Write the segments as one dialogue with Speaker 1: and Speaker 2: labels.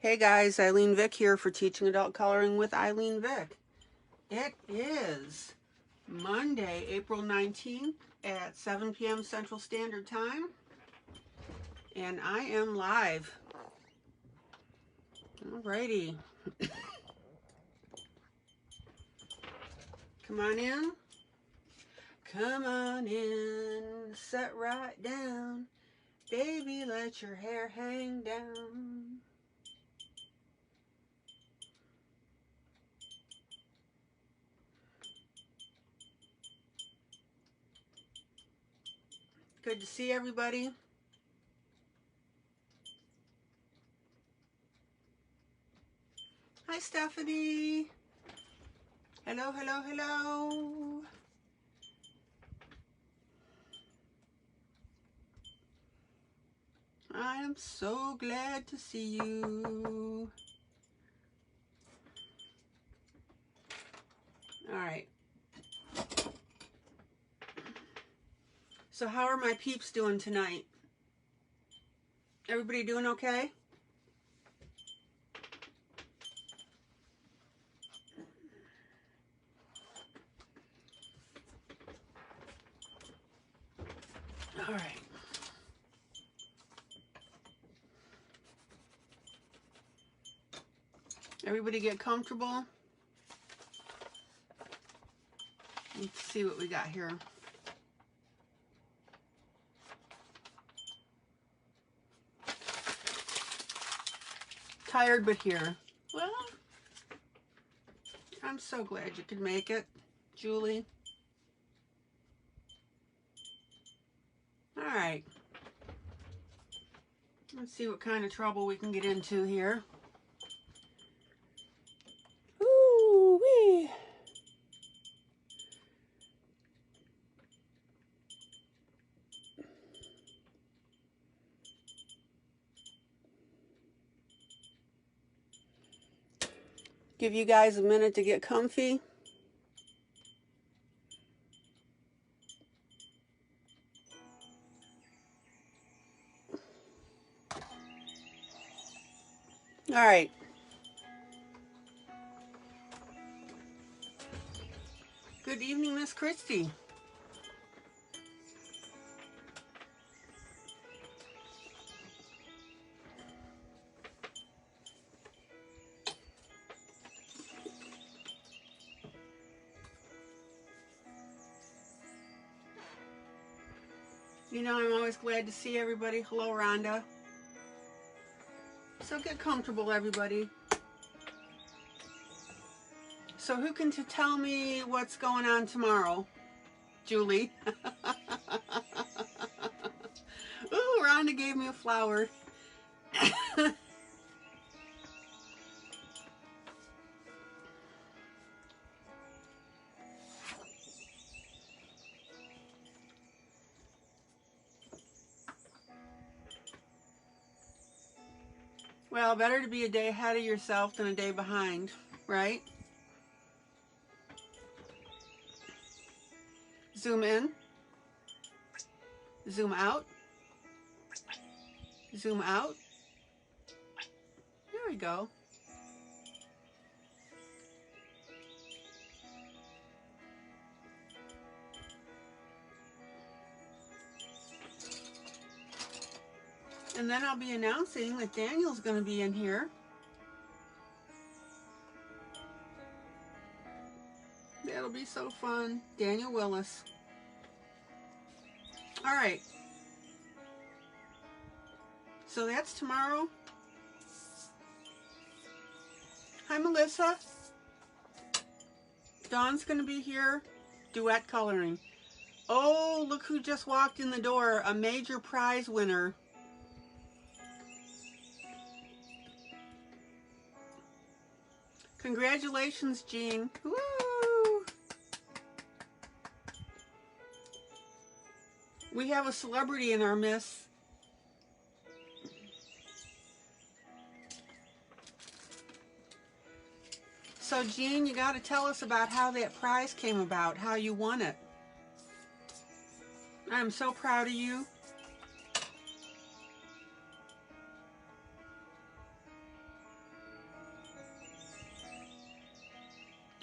Speaker 1: Hey guys, ILene Vick here for Teaching Adult Coloring with ILene Vick. It is Monday, April 19th at 7 p.m. Central Standard Time, and I am live. Alrighty. Come on in. Come on in, sit right down. Baby, let your hair hang down. Good to see everybody. Hi, Stephanie. Hello, hello, hello. I am so glad to see you. All right. So how are my peeps doing tonight? Everybody doing okay? All right. Everybody get comfortable. Let's see what we got here. Tired but here. Well, I'm so glad you could make it, Julie. All right. Let's see what kind of trouble we can get into here. Ooh-wee. Give you guys a minute to get comfy. All right. Good evening, Miss Christie. You know, I'm always glad to see everybody. Hello, Rhonda. So get comfortable, everybody. So who can tell me what's going on tomorrow? Julie. Ooh, Rhonda gave me a flower. Well, better to be a day ahead of yourself than a day behind, right? Zoom in. Zoom out. Zoom out. There we go. And then I'll be announcing that Daniel's going to be in here. That'll be so fun. Daniel Willis. All right. So that's tomorrow. Hi, Melissa. Dawn's going to be here. Duet coloring. Oh, look who just walked in the door. A major prize winner. Congratulations, Jean. Woo! We have a celebrity in our midst. So, Jean, you got to tell us about how that prize came about, how you won it. I'm so proud of you.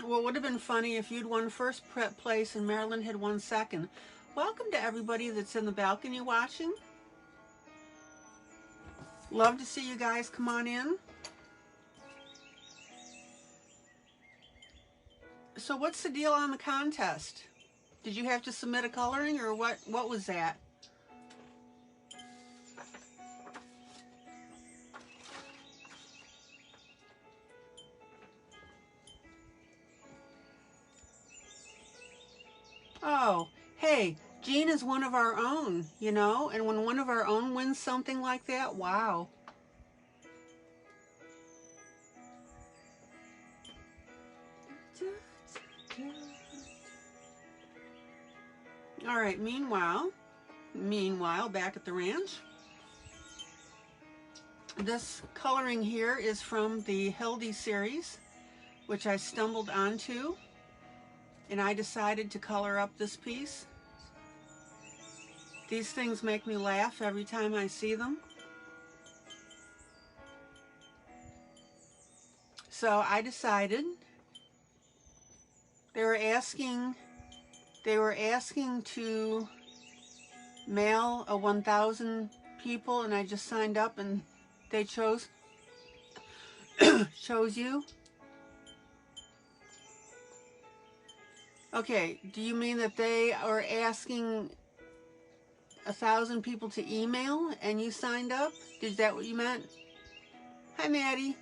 Speaker 1: Well, it would have been funny if you'd won first place and Marilyn had won second. Welcome to everybody that's in the balcony watching. Love to see you guys come on in. So what's the deal on the contest? Did you have to submit a coloring or what was that? Oh, hey, Jean is one of our own, you know, and when one of our own wins something like that, wow. All right, meanwhile, back at the ranch, this coloring here is from the Hildy series, which I stumbled onto, and I decided to color up this piece. These things make me laugh every time I see them. So I decided they were asking to mail a 1,000 people, and I just signed up and they chose you. Okay, do you mean that they are asking 1,000 people to email and you signed up? Is that what you meant? Hi, Maddie.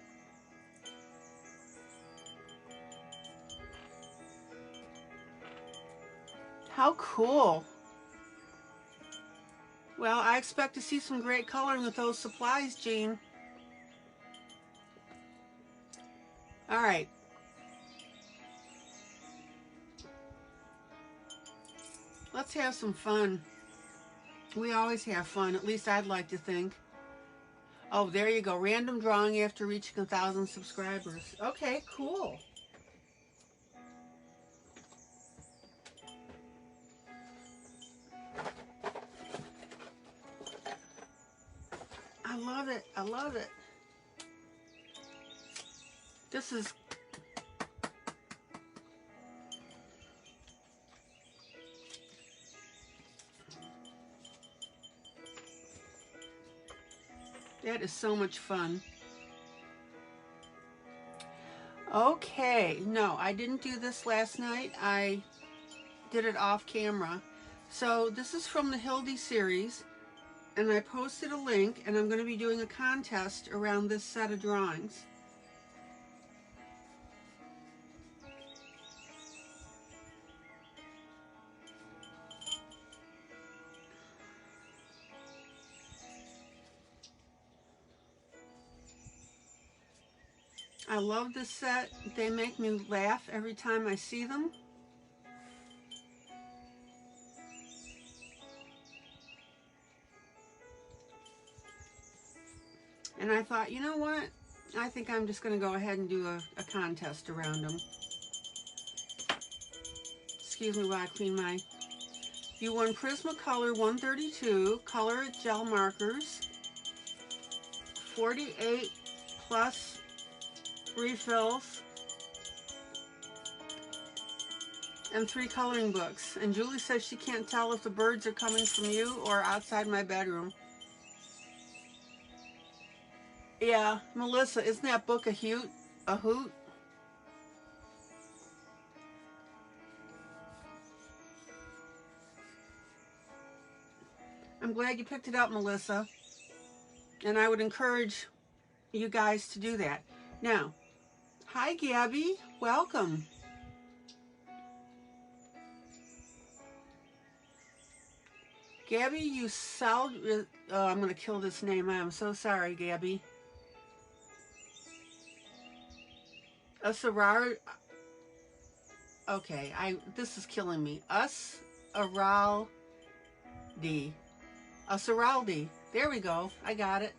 Speaker 1: How cool. Well, I expect to see some great coloring with those supplies, Jean. All right. Let's have some fun. We always have fun, at least I'd like to think. Oh, there you go. Random drawing after reaching 1,000 subscribers. Okay, cool. I love it. I love it. This is... That is so much fun. Okay, no, I didn't do this last night. I did it off camera. So this is from the Hildy series, and I posted a link, and I'm going to be doing a contest around this set of drawings. I love this set. They make me laugh every time I see them. And I thought, you know what? I think I'm just going to go ahead and do a contest around them. Excuse me while I clean my... You won Prismacolor 132, color gel markers, 48 plus refills, and 3 coloring books. And Julie says she can't tell if the birds are coming from you or outside my bedroom. Yeah, Melissa, isn't that book a hoot? A hoot? I'm glad you picked it up, Melissa. And I would encourage you guys to do that. Now, hi, Gabby. Welcome. Gabby, you sell... Oh, I'm going to kill this name. I am so sorry, Gabby. A sorority... Okay, this is killing me. Usaraldi. A sorority. There we go. I got it.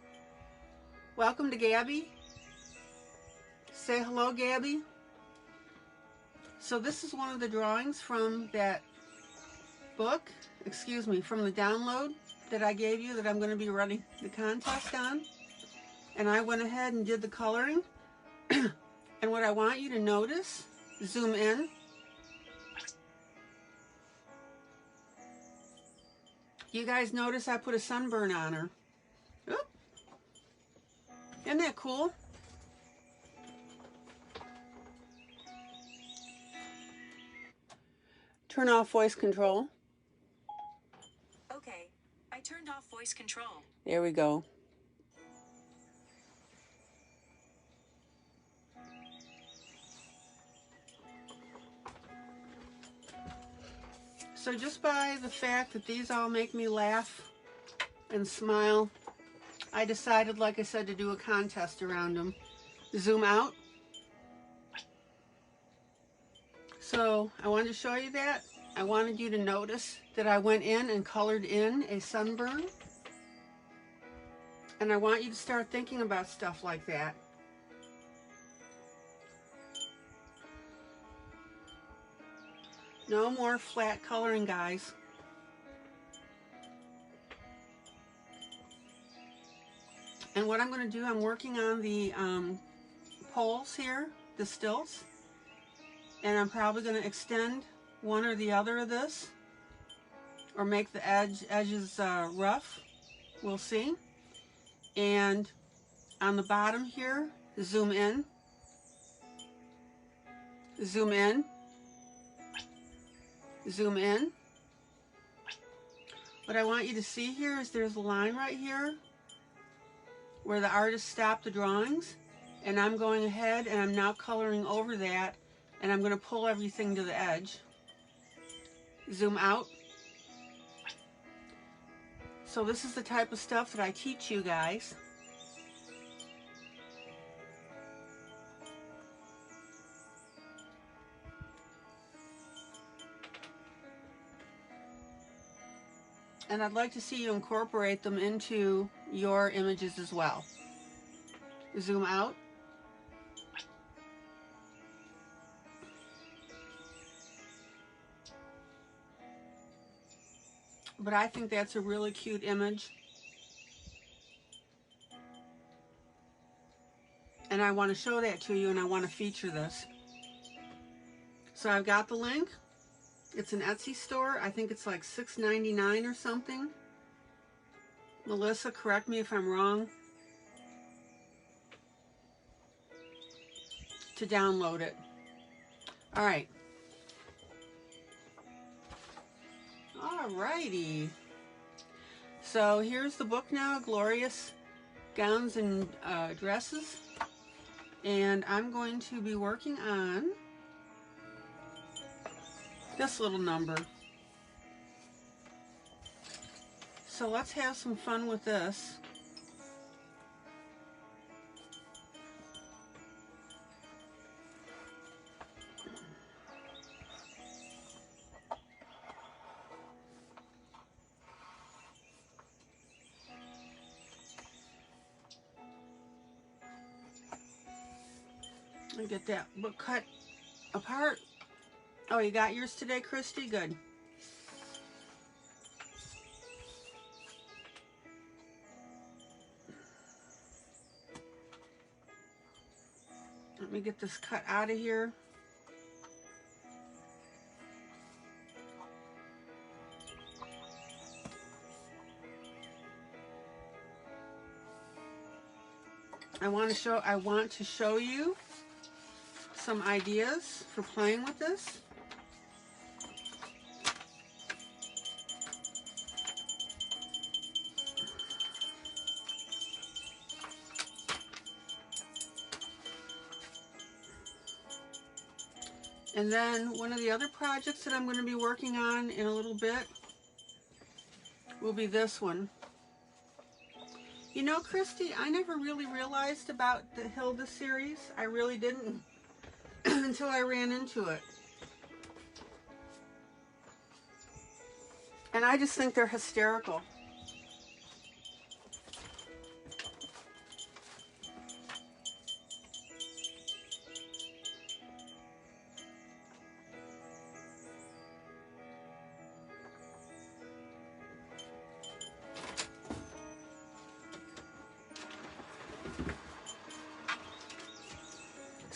Speaker 1: Welcome to Gabby. Say hello, Gabby. So this is one of the drawings from that book, excuse me, from the download that I gave you that I'm going to be running the contest on. And I went ahead and did the coloring. And what I want you to notice Zoom in. You guys notice I put a sunburn on her. Oop. Isn't that cool? Turn off voice control.
Speaker 2: Okay, I turned off voice control.
Speaker 1: There we go. So just by the fact that these all make me laugh and smile, I decided, like I said, to do a contest around them. Zoom out. So I wanted to show you that. I wanted you to notice that I went in and colored in a sunburn. And I want you to start thinking about stuff like that. No more flat coloring, guys. And what I'm going to do, I'm working on the poles here, the stilts. And I'm probably going to extend one or the other of this, or make the edges rough. We'll see. And on the bottom here, zoom in, zoom in, zoom in. What I want you to see here is there's a line right here where the artist stopped the drawings, and I'm going ahead and I'm now coloring over that, and I'm going to pull everything to the edge. Zoom out. So this is the type of stuff that I teach you guys. And I'd like to see you incorporate them into your images as well. Zoom out. But I think that's a really cute image. And I want to show that to you, and I want to feature this. So I've got the link. It's an Etsy store. I think it's like $6.99 or something. Melissa, correct me if I'm wrong. To download it. All right. Alrighty. So here's the book now, Glorious Gowns and Dresses. And I'm going to be working on this little number. So let's have some fun with this. Let me get that book cut apart. Oh, you got yours today, Christy? Good. Let me get this cut out of here. I want to show you some ideas for playing with this. And then one of the other projects that I'm going to be working on in a little bit will be this one. You know, Christy, I never really realized about the Hilda series. I really didn't until I ran into it. And I just think they're hysterical.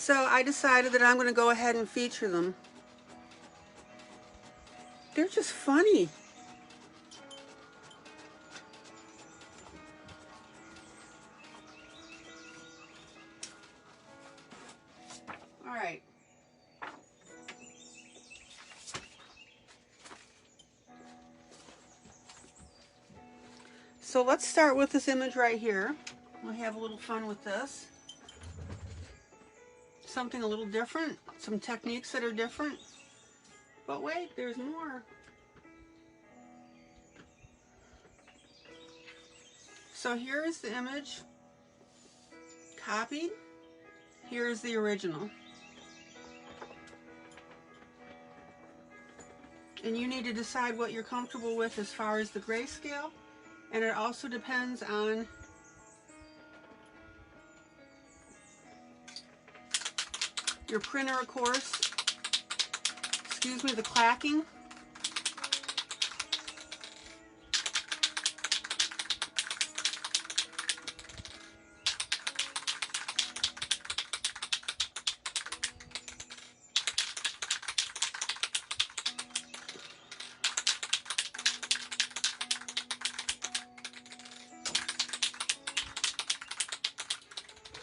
Speaker 1: So I decided that I'm going to go ahead and feature them. They're just funny. All right. So let's start with this image right here. We'll have a little fun with this. Something a little different, some techniques that are different. But wait, there's more. So here's the image copied. Here's the original. And you need to decide what you're comfortable with as far as the grayscale. And it also depends on your printer, of course. Excuse me, the clacking.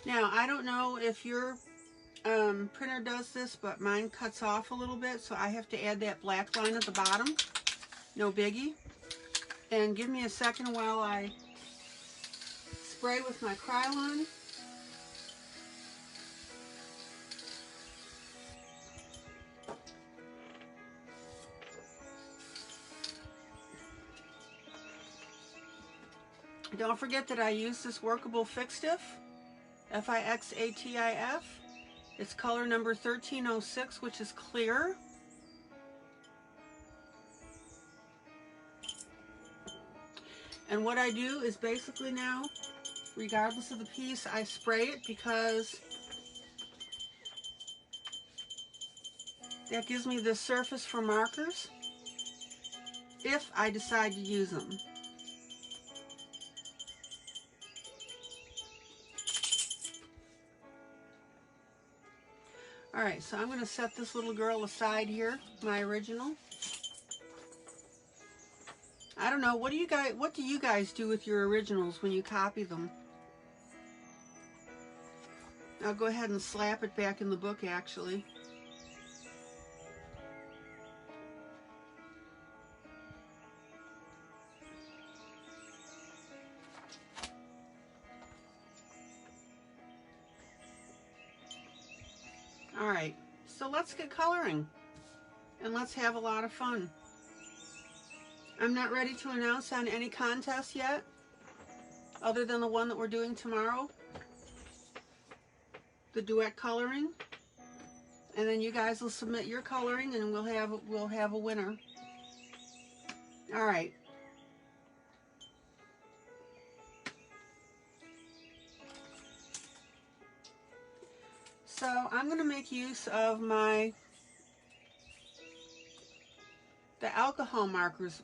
Speaker 1: Now, I don't know if your printer does this, but mine cuts off a little bit, so I have to add that black line at the bottom. No biggie. And give me a second while I spray with my Krylon. Don't forget that I use this workable fixatif, Fixatif. It's color number 1306, which is clear. And what I do is basically now, regardless of the piece, I spray it because that gives me this surface for markers if I decide to use them. Alright, so I'm going to set this little girl aside here, my original. I don't know, what do you guys do with your originals when you copy them? I'll go ahead and slap it back in the book, actually. Alright, so let's get coloring and let's have a lot of fun. I'm not ready to announce on any contest yet, other than the one that we're doing tomorrow, the duet coloring, and then you guys will submit your coloring and we'll have a winner. Alright. So I'm going to make use of the alcohol markers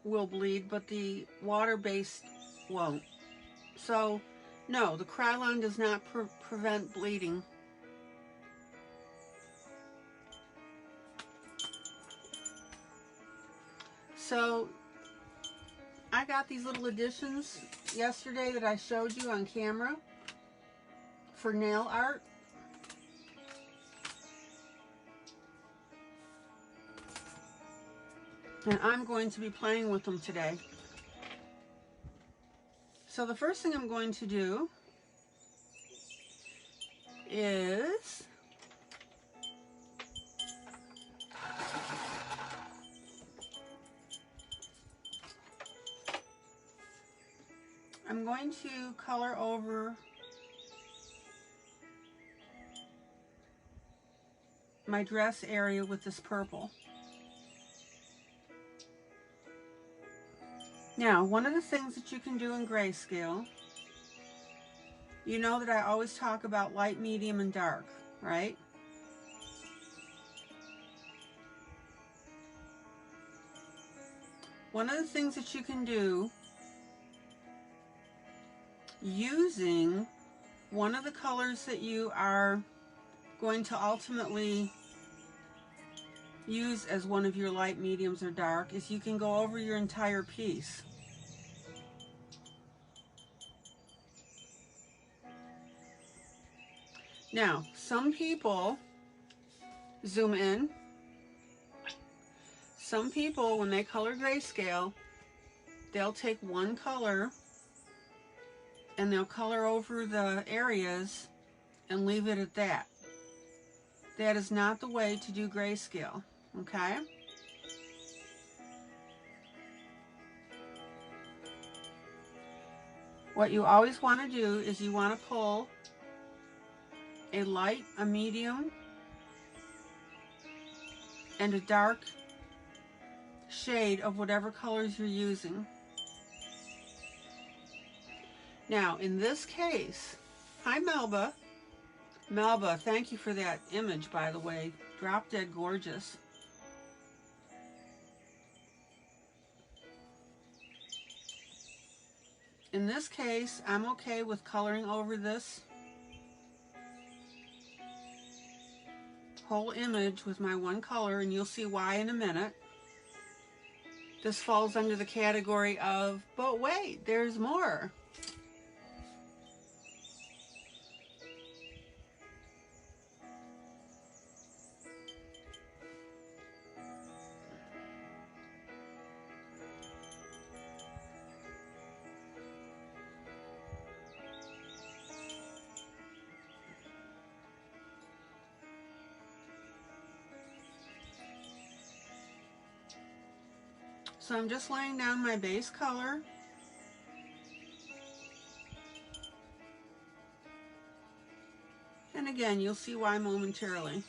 Speaker 1: will bleed, but the water-based won't. So no, the Krylon does not prevent bleeding. So I got these little additions yesterday that I showed you on camera for nail art. And I'm going to be playing with them today. So the first thing I'm going to do is I'm going to color over my dress area with this purple. Now, one of the things that you can do in grayscale, you know that I always talk about light, medium, and dark, right? One of the things that you can do using one of the colors that you are going to ultimately use as one of your light, mediums, or dark is you can go over your entire piece. Now, some people zoom in. Some people, when they color grayscale, they'll take one color and they'll color over the areas and leave it at that. That is not the way to do grayscale, okay? What you always want to do is you want to pull a light, a medium, and a dark shade of whatever colors you're using. Now, in this case, hi Melba. Melba, thank you for that image, by the way. Drop dead gorgeous. In this case, I'm okay with coloring over this whole image with my one color, and you'll see why in a minute. This falls under the category of, but wait, there's more. So I'm just laying down my base color. And again, you'll see why momentarily.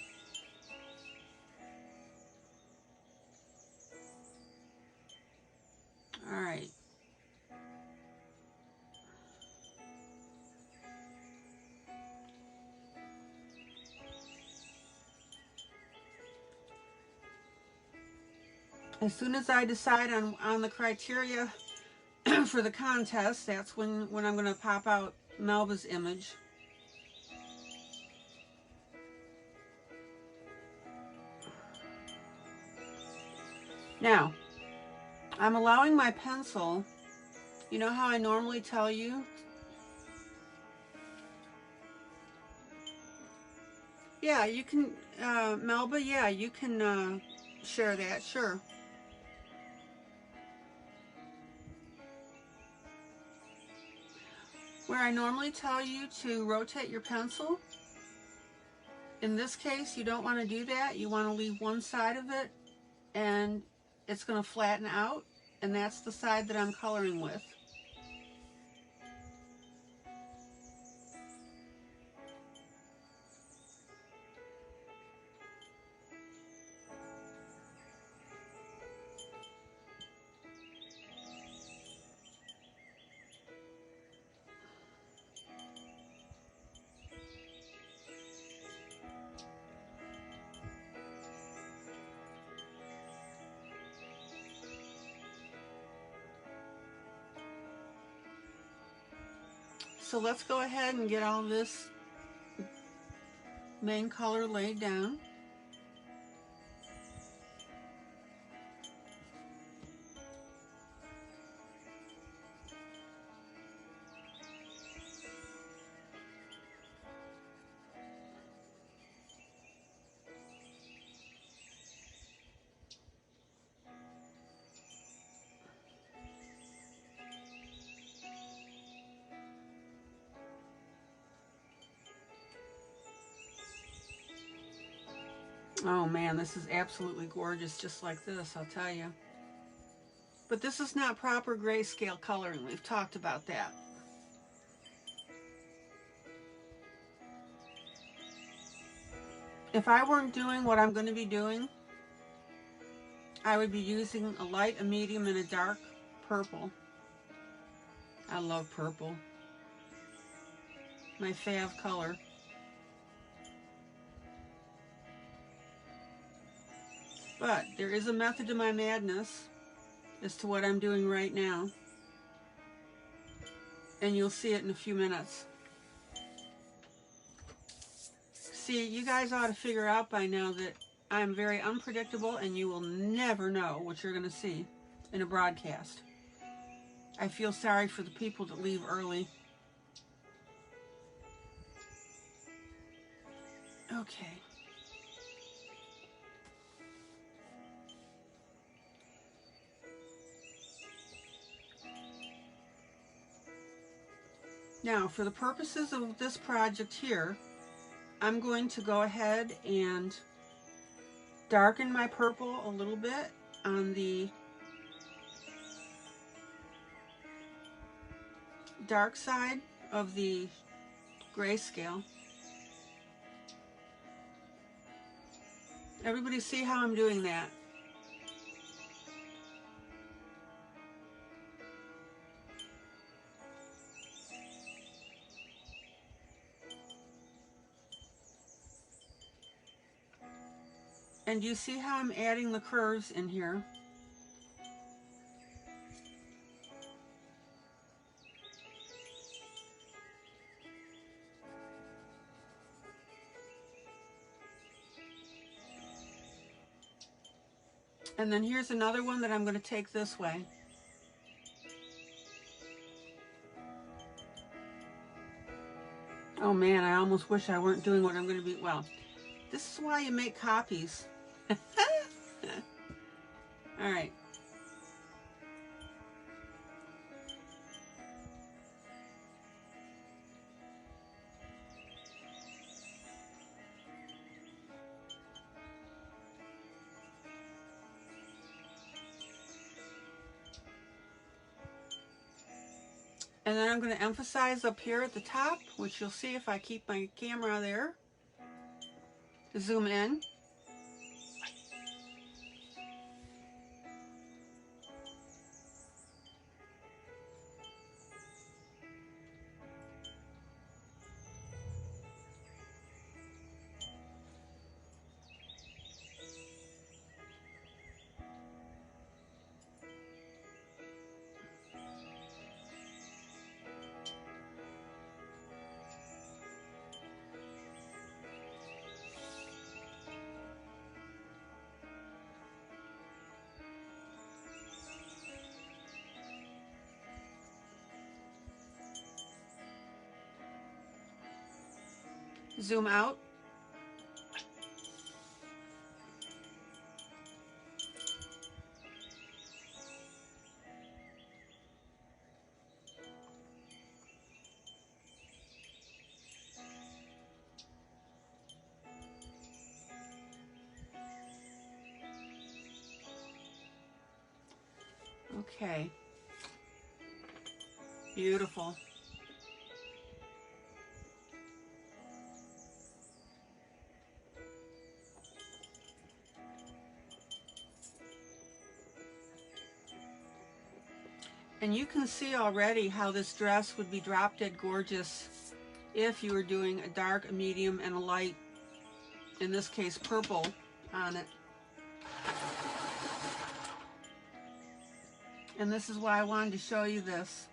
Speaker 1: All right. As soon as I decide on the criteria for the contest, that's when I'm going to pop out Melba's image. Now, I'm allowing my pencil, you know how I normally tell you? Yeah, you can, Melba, yeah, you can share that, sure. Where I normally tell you to rotate your pencil, in this case, you don't want to do that. You want to leave one side of it, and it's going to flatten out, and that's the side that I'm coloring with. So let's go ahead and get all this main color laid down. Oh man, this is absolutely gorgeous just like this, I'll tell you. But this is not proper grayscale coloring. We've talked about that. If I weren't doing what I'm going to be doing, I would be using a light, a medium, and a dark purple. I love purple. My fav color. But there is a method to my madness as to what I'm doing right now. And you'll see it in a few minutes. See, you guys ought to figure out by now that I'm very unpredictable and you will never know what you're going to see in a broadcast. I feel sorry for the people that leave early. Okay. Now, for the purposes of this project here, I'm going to go ahead and darken my purple a little bit on the dark side of the grayscale. Everybody see how I'm doing that? And you see how I'm adding the curves in here? And then here's another one that I'm going to take this way. Oh man, I almost wish I weren't doing what I'm going to be. Well, this is why you make copies. All right. And then I'm going to emphasize up here at the top, which you'll see if I keep my camera there. Zoom in. Zoom out. Okay. Beautiful. And you can see already how this dress would be drop dead gorgeous if you were doing a dark, a medium, and a light, in this case purple, on it. And this is why I wanted to show you this.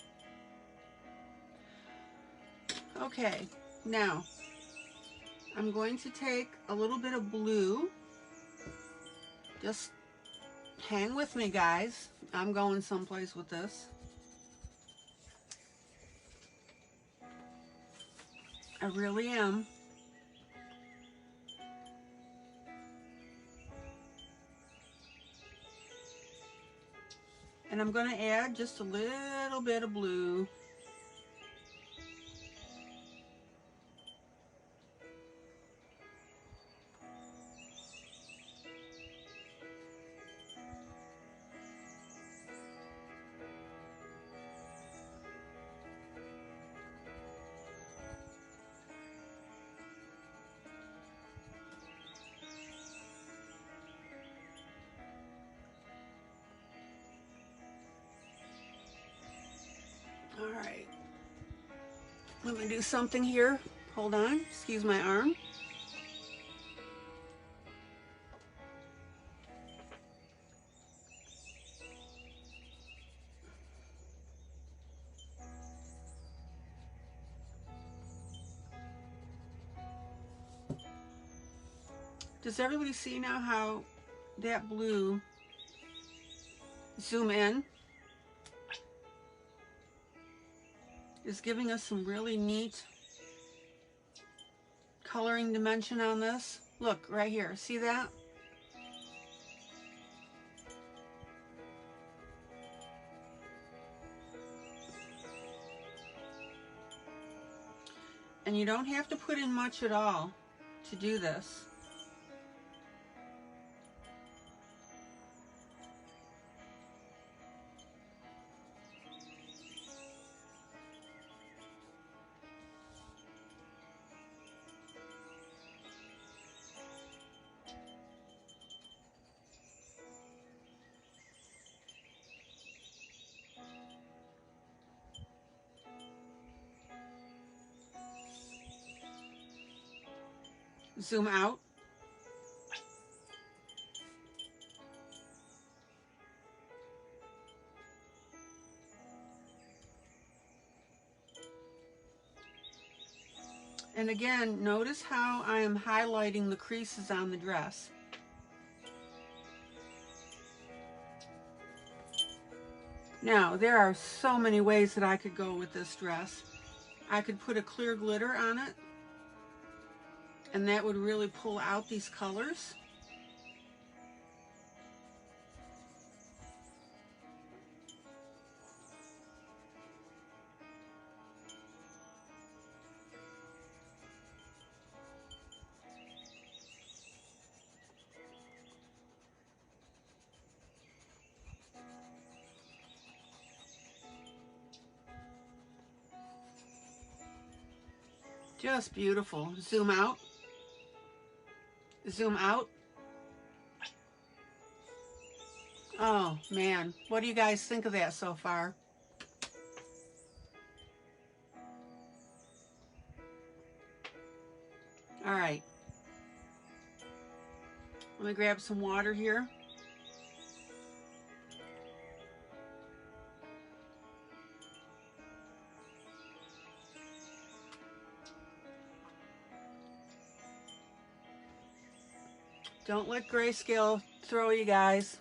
Speaker 1: Okay, now I'm going to take a little bit of blue. Just hang with me, guys. I'm going someplace with this. I really am. And I'm going to add just a little bit of blue. All right, let me do something here. Hold on, excuse my arm. Does everybody see now how that blue, zoom in, is giving us some really neat coloring dimension on this? Look right here, see that? And you don't have to put in much at all to do this. Zoom out. And again, notice how I am highlighting the creases on the dress. Now, there are so many ways that I could go with this dress. I could put a clear glitter on it, and that would really pull out these colors. Just beautiful. Zoom out. Zoom out. Oh man, what do you guys think of that so far? All right. Let me grab some water here. Don't let grayscale throw you guys.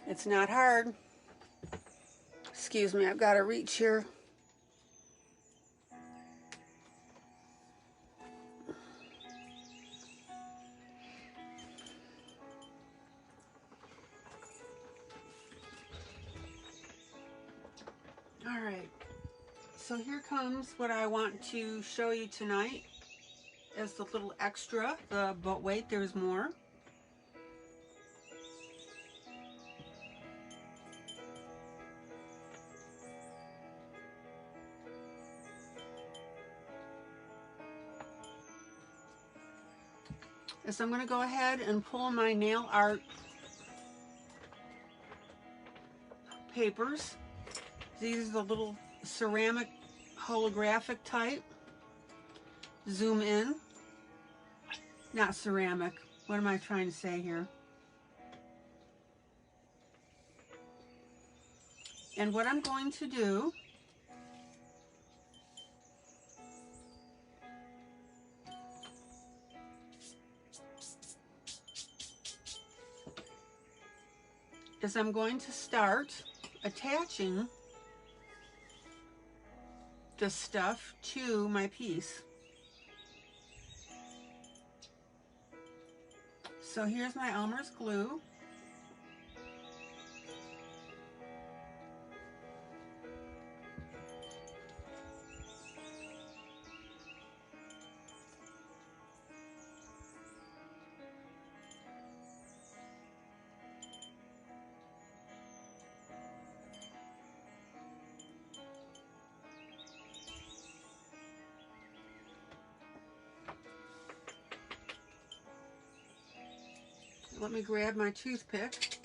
Speaker 1: It's not hard. Excuse me, I've got to reach here. All right, so here comes what I want to show you tonight as the little extra, but wait, there's more. Is I'm going to go ahead and pull my nail art papers. These are the little ceramic holographic type. Zoom in. Not ceramic. What am I trying to say here? And what I'm going to do is I'm going to start attaching the stuff to my piece. So here's my Elmer's glue. Let me grab my toothpick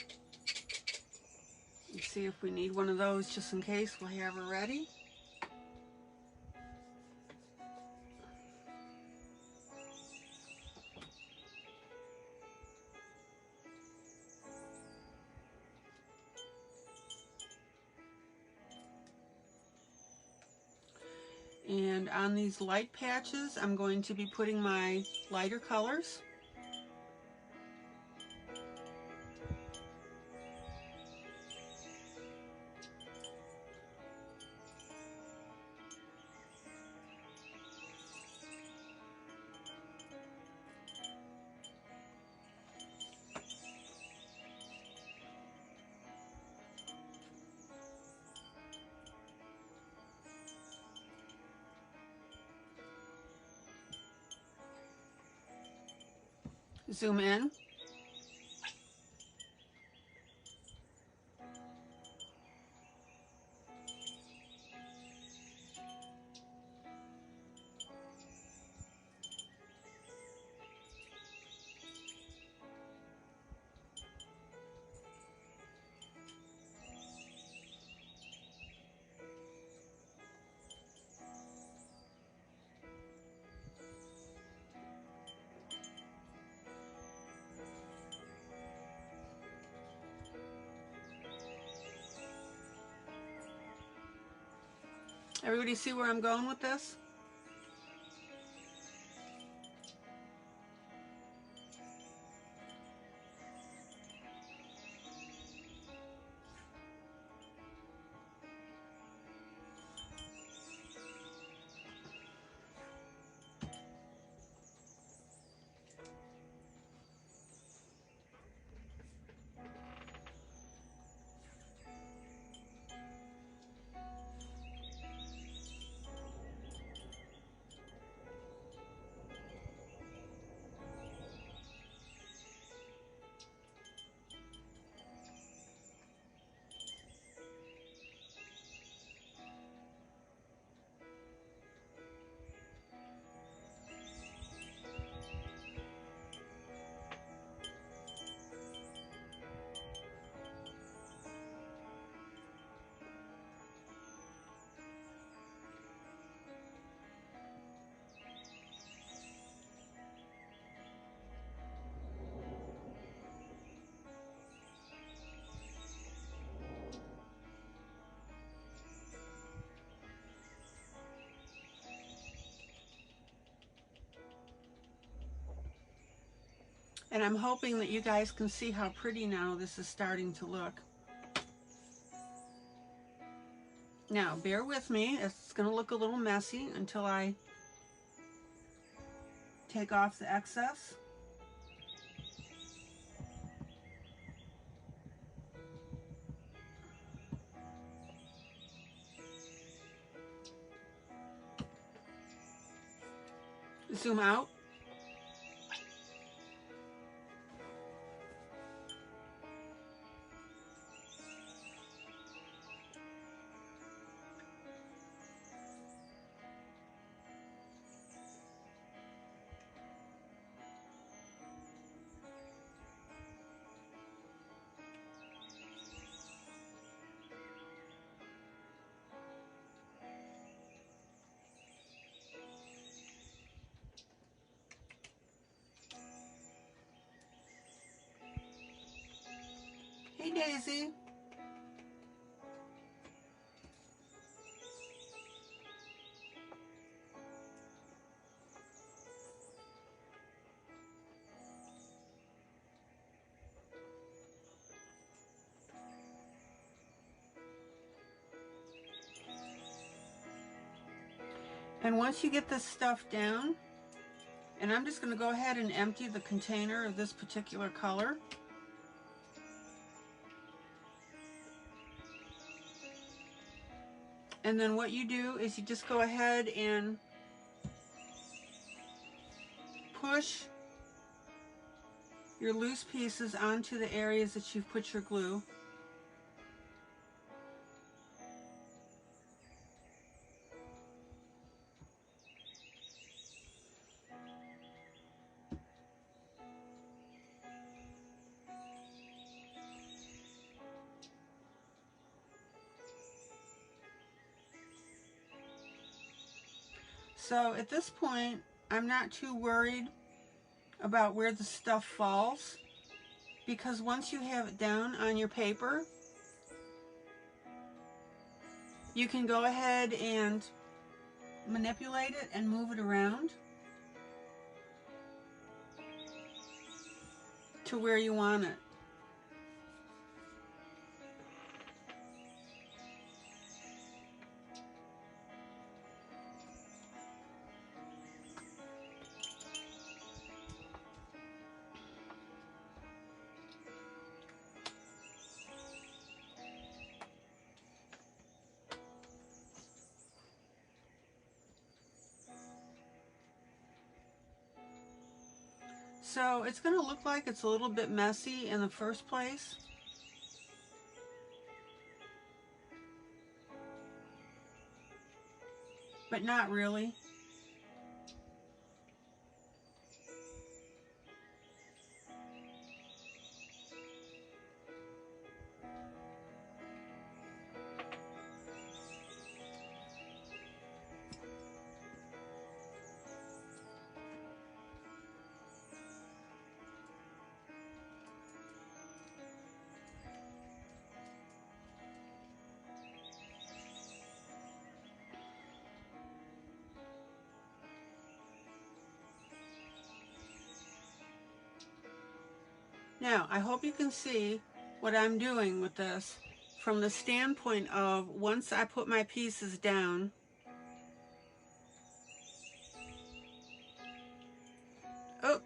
Speaker 1: and see if we need one of those just in case. We'll have her ready. And on these light patches, I'm going to be putting my lighter colors. Zoom in. Everybody see where I'm going with this? And I'm hoping that you guys can see how pretty now this is starting to look. Now, bear with me. It's going to look a little messy until I take off the excess. Zoom out. Hey, Daisy. And once you get this stuff down, and I'm just going to go ahead and empty the container of this particular color. And then what you do is you just go ahead and push your loose pieces onto the areas that you've put your glue. So at this point, I'm not too worried about where the stuff falls, because once you have it down on your paper, you can go ahead and manipulate it and move it around to where you want it. So it's going to look like it's a little bit messy in the first place. But not really. Now, I hope you can see what I'm doing with this from the standpoint of once I put my pieces down, oh,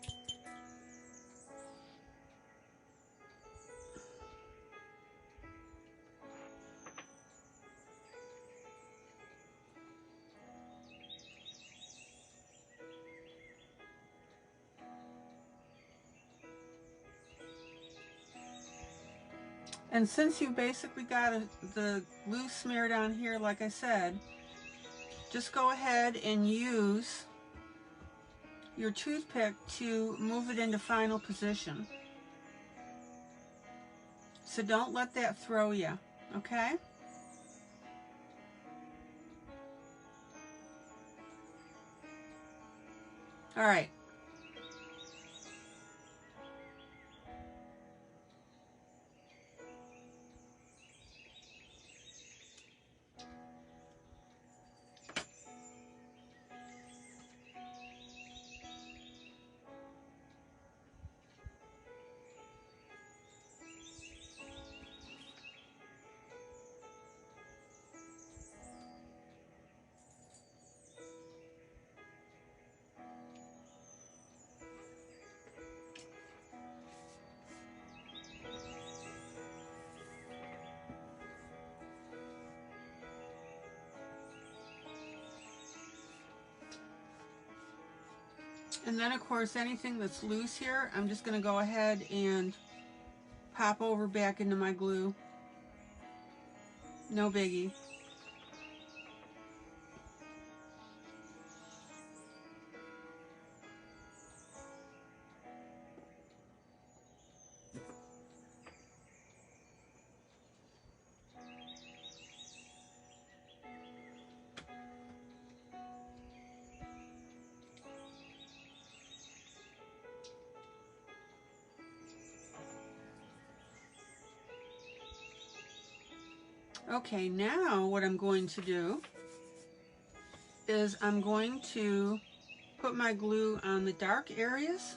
Speaker 1: and since you basically got the glue smeared on here, like I said, just go ahead and use your toothpick to move it into final position. So don't let that throw you, okay? All right. And then, of course, anything that's loose here, I'm just going to go ahead and pop over back into my glue. No biggie. Okay, now what I'm going to do is I'm going to put my glue on the dark areas.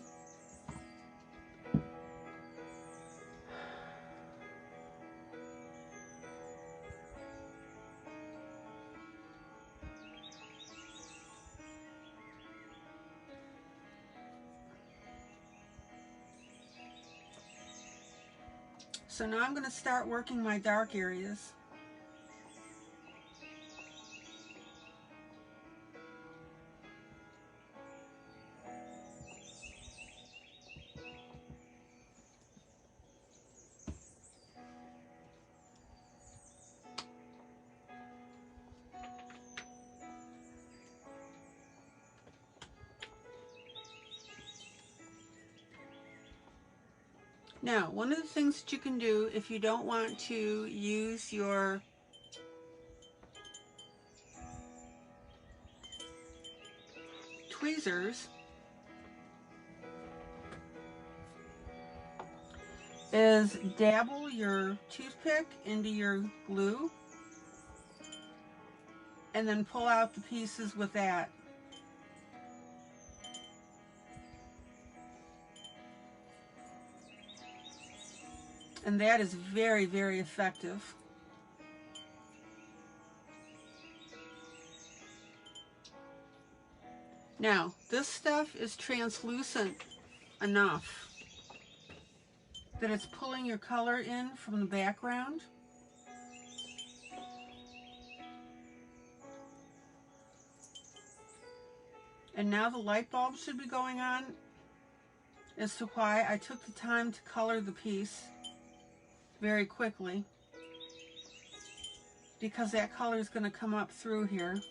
Speaker 1: So now I'm going to start working my dark areas. Now, one of the things that you can do if you don't want to use your tweezers is dabble your toothpick into your glue and then pull out the pieces with that. And that is very, very effective. Now, this stuff is translucent enough that it's pulling your color in from the background. And now the light bulb should be going on as to why I took the time to color the piece very quickly, because that color is going to come up through here.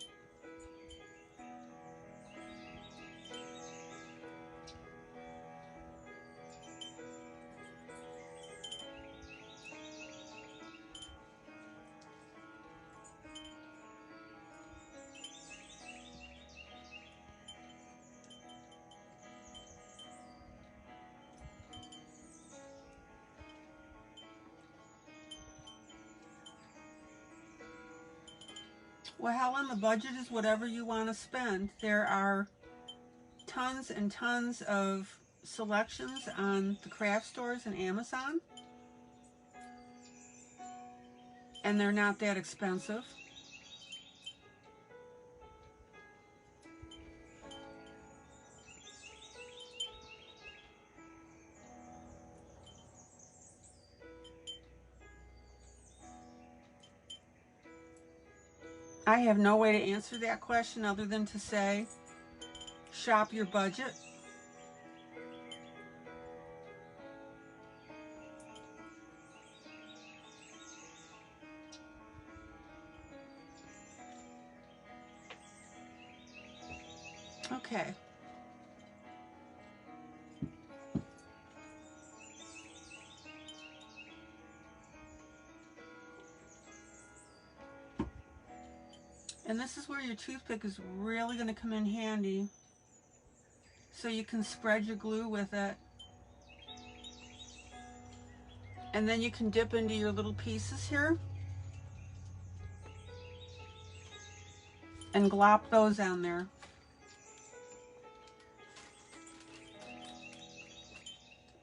Speaker 1: Well, Helen, the budget is whatever you want to spend. There are tons and tons of selections on the craft stores and Amazon, and they're not that expensive. I have no way to answer that question other than to say, shop your budget. Okay. And this is where your toothpick is really going to come in handy, so you can spread your glue with it. And then you can dip into your little pieces here and glop those on there.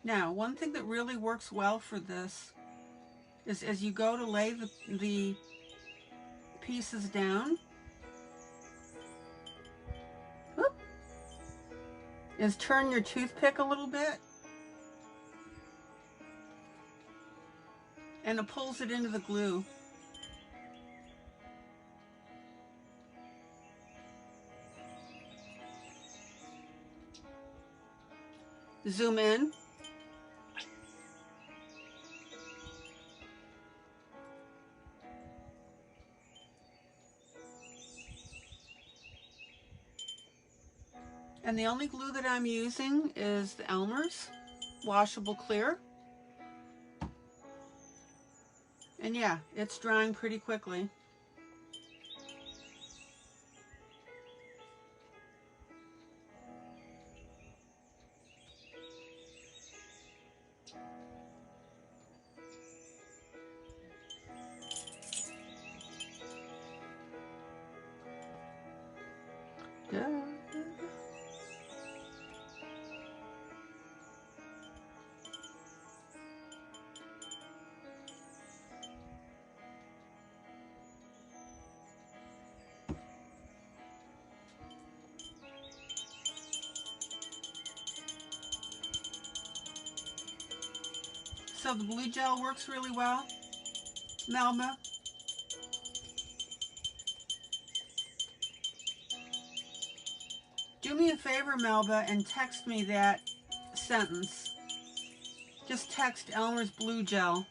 Speaker 1: Now, one thing that really works well for this is as you go to lay the pieces down, is turn your toothpick a little bit, and it pulls it into the glue. Zoom in. And the only glue that I'm using is the Elmer's washable clear. And yeah, it's drying pretty quickly. Yeah. So the blue gel works really well, Melba. Do me a favor, Melba, and text me that sentence. Just text Elmer's blue gel.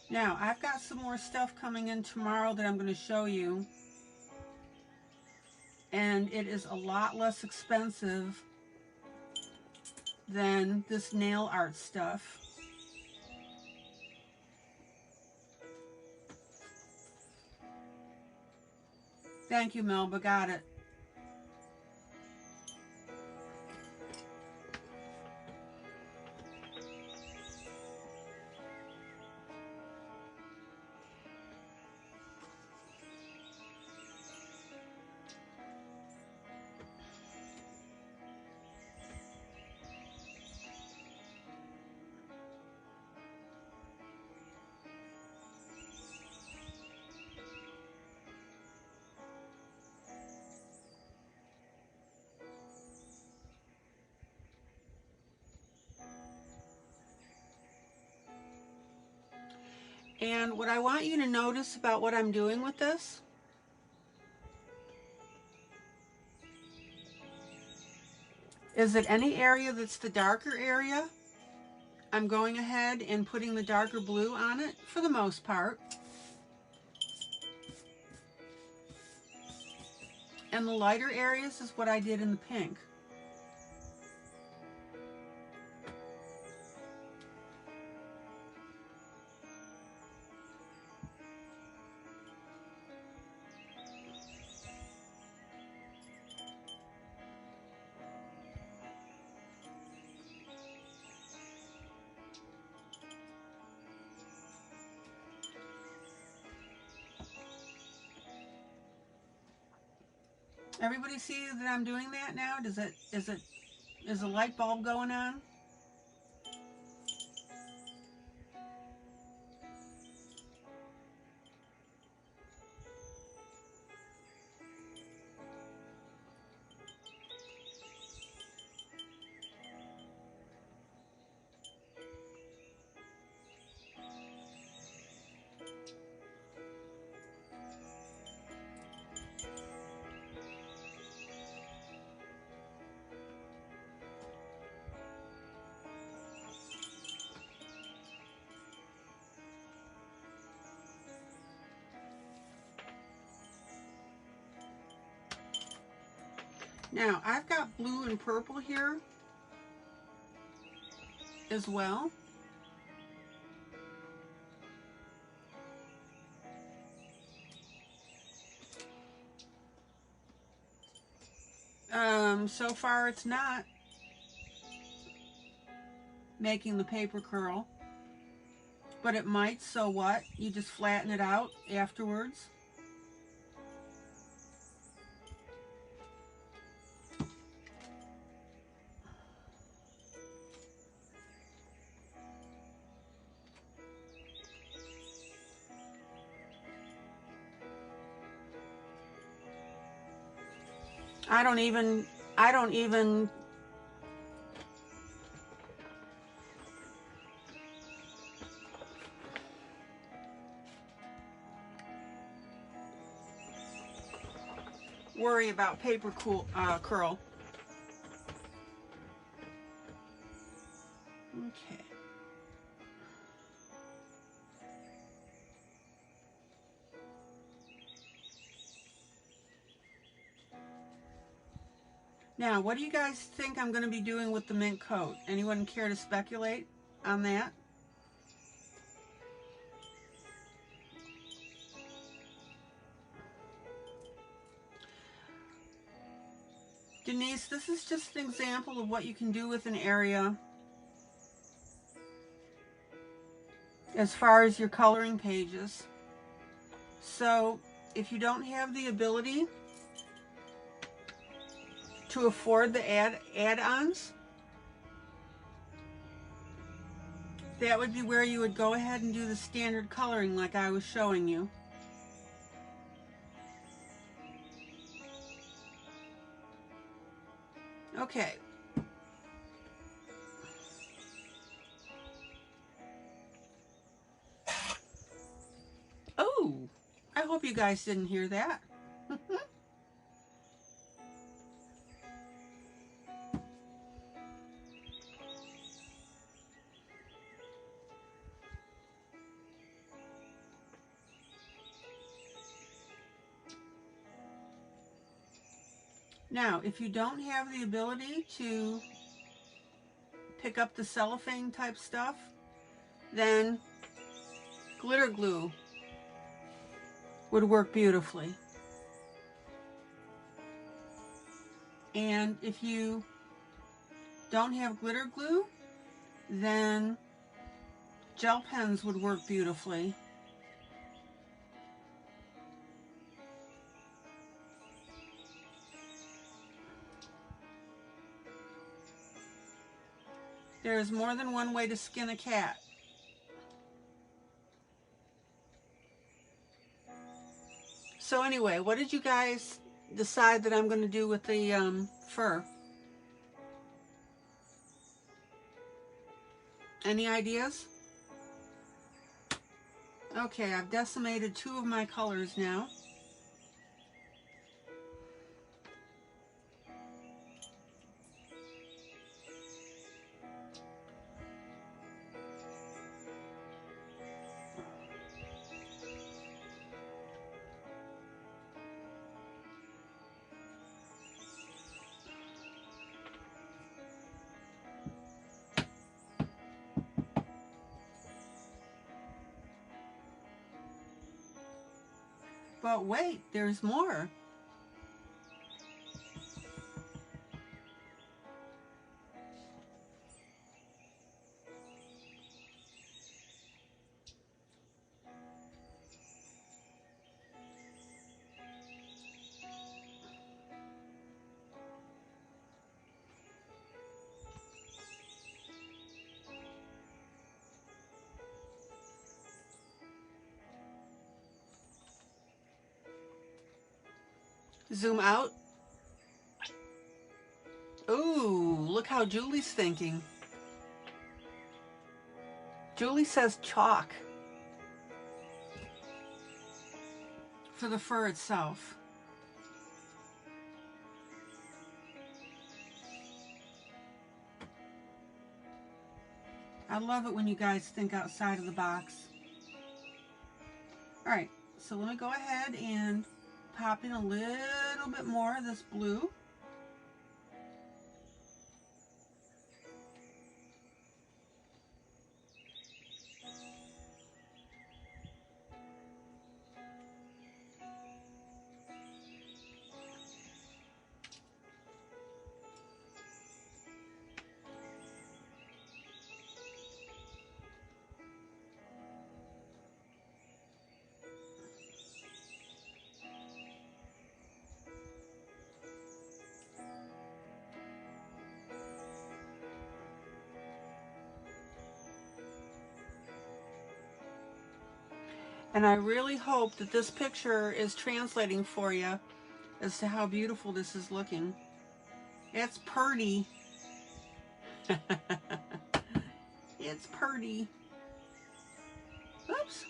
Speaker 1: Now, I've got some more stuff coming in tomorrow that I'm going to show you. And it is a lot less expensive than this nail art stuff. Thank you, Melba. Got it. And what I want you to notice about what I'm doing with this is that any area that's the darker area, I'm going ahead and putting the darker blue on it for the most part. And the lighter areas is what I did in the pink. Everybody see that I'm doing that now? Is a light bulb going on? Now, I've got blue and purple here as well. So far it's not making the paper curl, but it might, so what? You just flatten it out afterwards. I don't even worry about paper curl. Okay. Now, what do you guys think I'm going to be doing with the mint coat? Anyone care to speculate on that? Denise, this is just an example of what you can do with an area as far as your coloring pages. So, if you don't have the ability to afford the add-ons, that would be where you would go ahead and do the standard coloring like I was showing you. Okay. Oh, I hope you guys didn't hear that. Now, if you don't have the ability to pick up the cellophane type stuff, then glitter glue would work beautifully. And if you don't have glitter glue, then gel pens would work beautifully. There is more than one way to skin a cat. So anyway, what did you guys decide that I'm going to do with the fur? Any ideas? Okay, I've decimated 2 of my colors now. But wait, there's more. Zoom out. Ooh, look how Julie's thinking. Julie says chalk for the fur itself. I love it when you guys think outside of the box. All right, so let me go ahead and pop in a little bit more of this blue. And I really hope that this picture is translating for you as to how beautiful this is looking. It's pretty. It's pretty. Oops.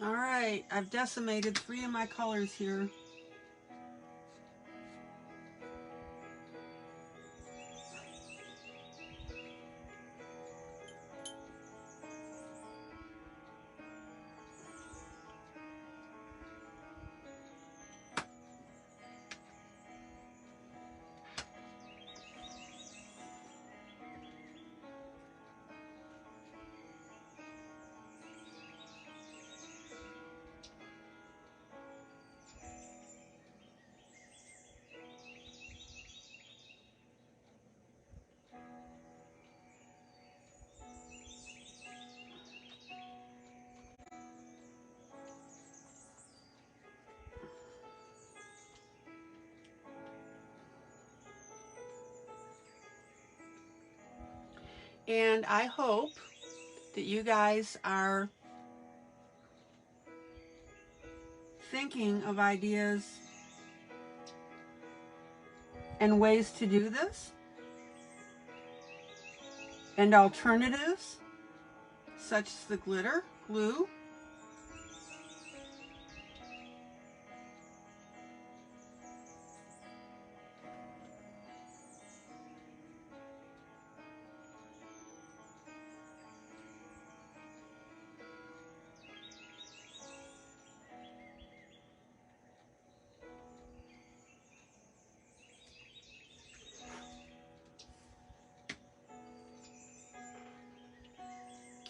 Speaker 1: All right, I've decimated 3 of my colors here. And I hope that you guys are thinking of ideas and ways to do this and alternatives such as the glitter glue.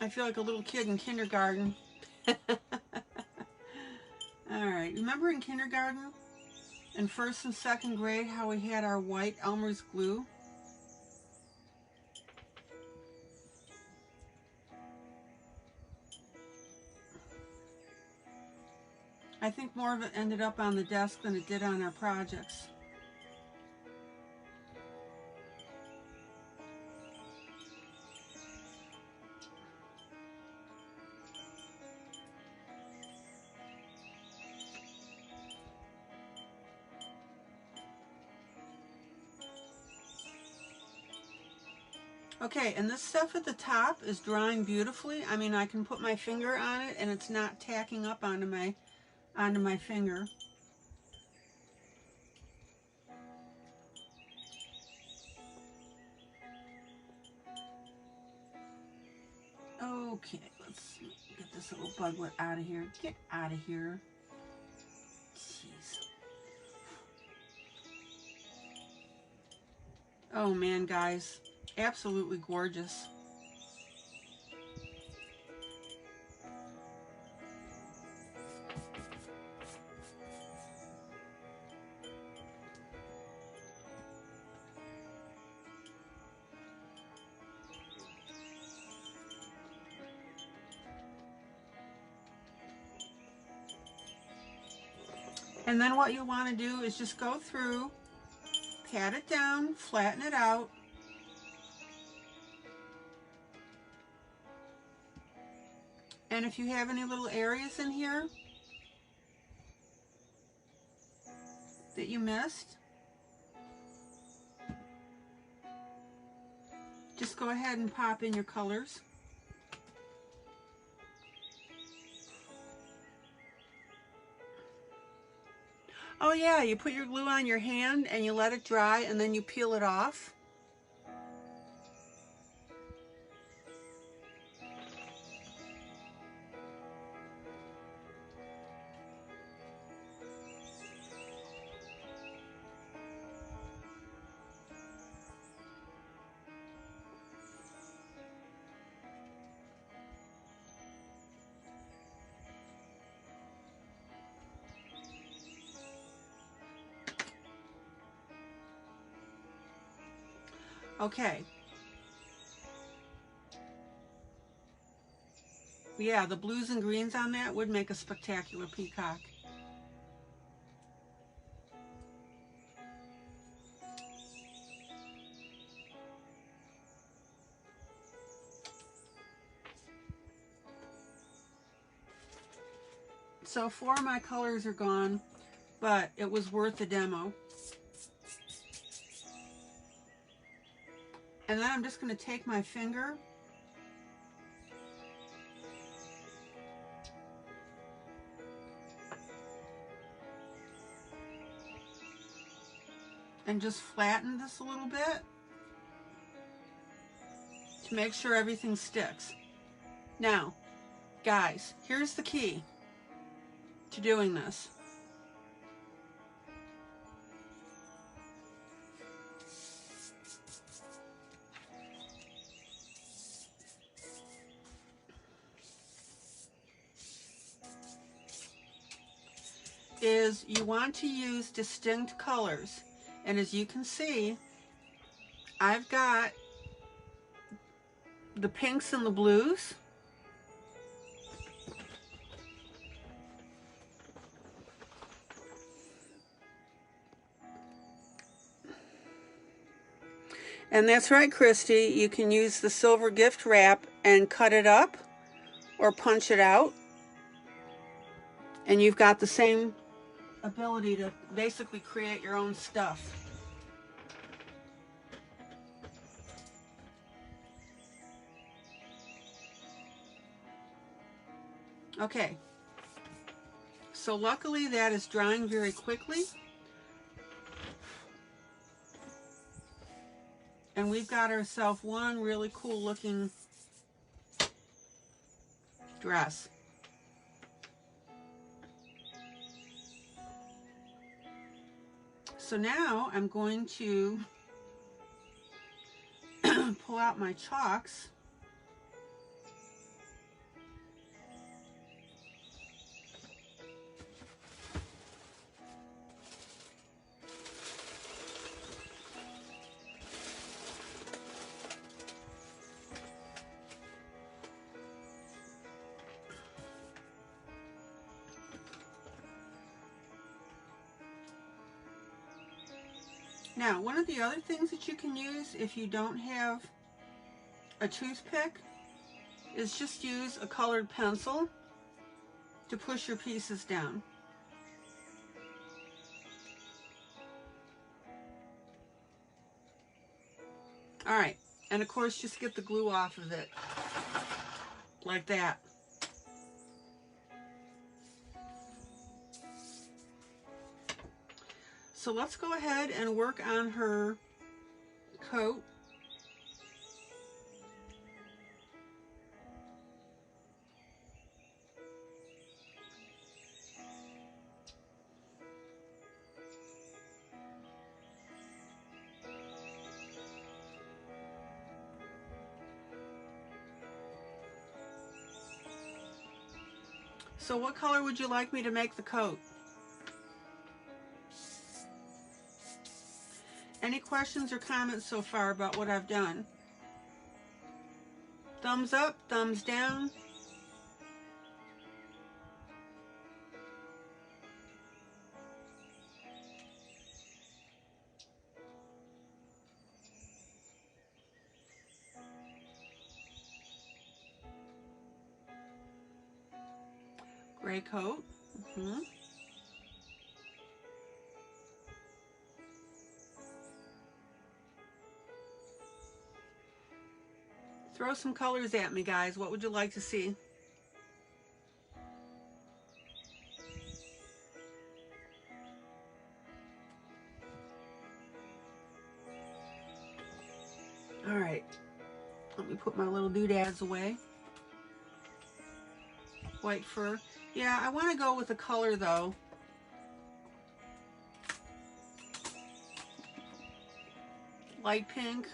Speaker 1: I feel like a little kid in kindergarten. Alright, remember in kindergarten, in first and second grade, how we had our white Elmer's glue? I think more of it ended up on the desk than it did on our projects. Okay, and this stuff at the top is drying beautifully. I mean, I can put my finger on it and it's not tacking up onto my finger. Okay, let's get this little buglet out of here. Get out of here. Jeez. Oh man, guys. Absolutely gorgeous. And then what you want to do is just go through, pat it down, flatten it out. And if you have any little areas in here that you missed, just go ahead and pop in your colors. Oh yeah, you put your glue on your hand and you let it dry and then you peel it off. Okay. Yeah, the blues and greens on that would make a spectacular peacock. So 4 of my colors are gone, but it was worth the demo. And then I'm just going to take my finger and just flatten this a little bit to make sure everything sticks. Now, guys, here's the key to doing this. Is you want to use distinct colors, and as you can see, I've got the pinks and the blues, and that's right, Christy, you can use the silver gift wrap and cut it up or punch it out, and you've got the same ability to basically create your own stuff. Okay, so luckily that is drying very quickly. And we've got ourselves one really cool looking dress. So now I'm going to pull out my chalks. Now, one of the other things that you can use if you don't have a toothpick is just use a colored pencil to push your pieces down. All right, and of course just get the glue off of it, like that. So let's go ahead and work on her coat. So what color would you like me to make the coat? Any questions or comments so far about what I've done? Thumbs up, thumbs down. Gray coat. Throw some colors at me, guys. What would you like to see? All right. Let me put my little doodads away. White fur. Yeah, I want to go with a color, though. Light pink.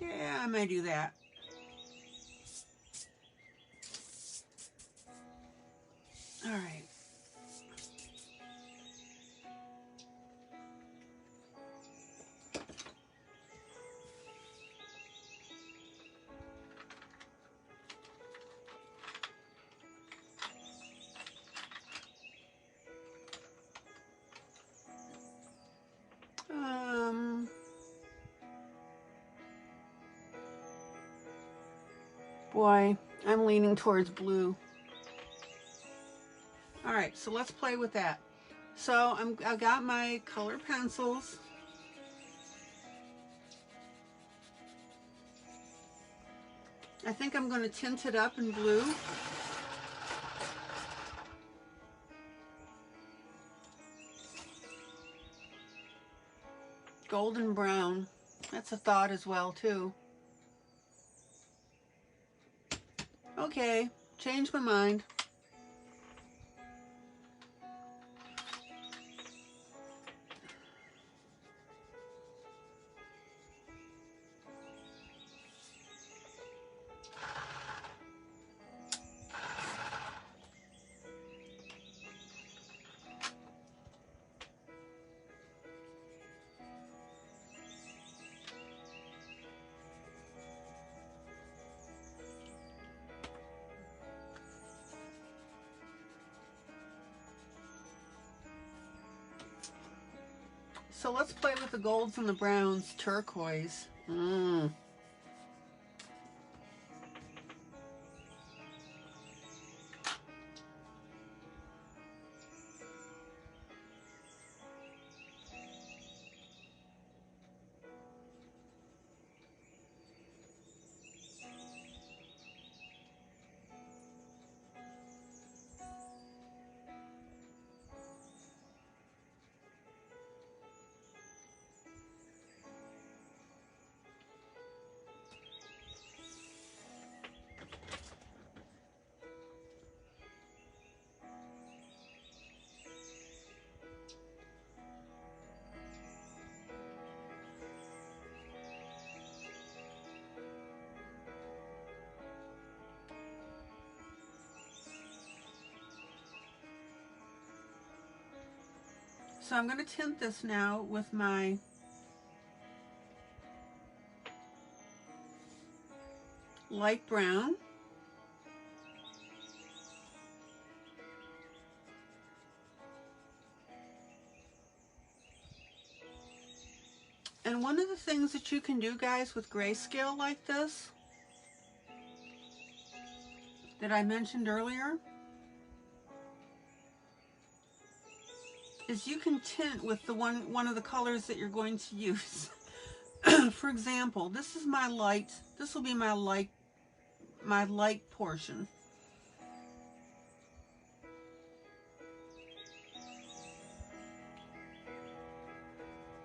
Speaker 1: Yeah, I may do that. All right. Boy, I'm leaning towards blue. All right, so let's play with that. So I've got my color pencils. I think I'm going to tint it up in blue. Golden brown. That's a thought as well, too. Okay, changed my mind. So let's play with the golds and the browns. Turquoise. So I'm going to tint this now with my light brown. And one of the things that you can do, guys, with grayscale like this, that I mentioned earlier, is you can tint with the one of the colors that you're going to use. For example, this is my light. This will be my light portion.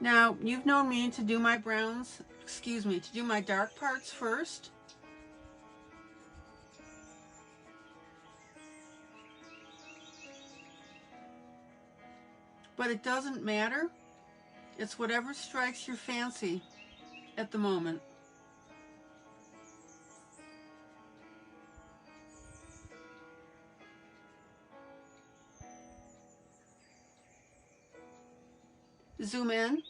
Speaker 1: Now, you've known me to do my browns, to do my dark parts first. But it doesn't matter. It's whatever strikes your fancy at the moment. Zoom in.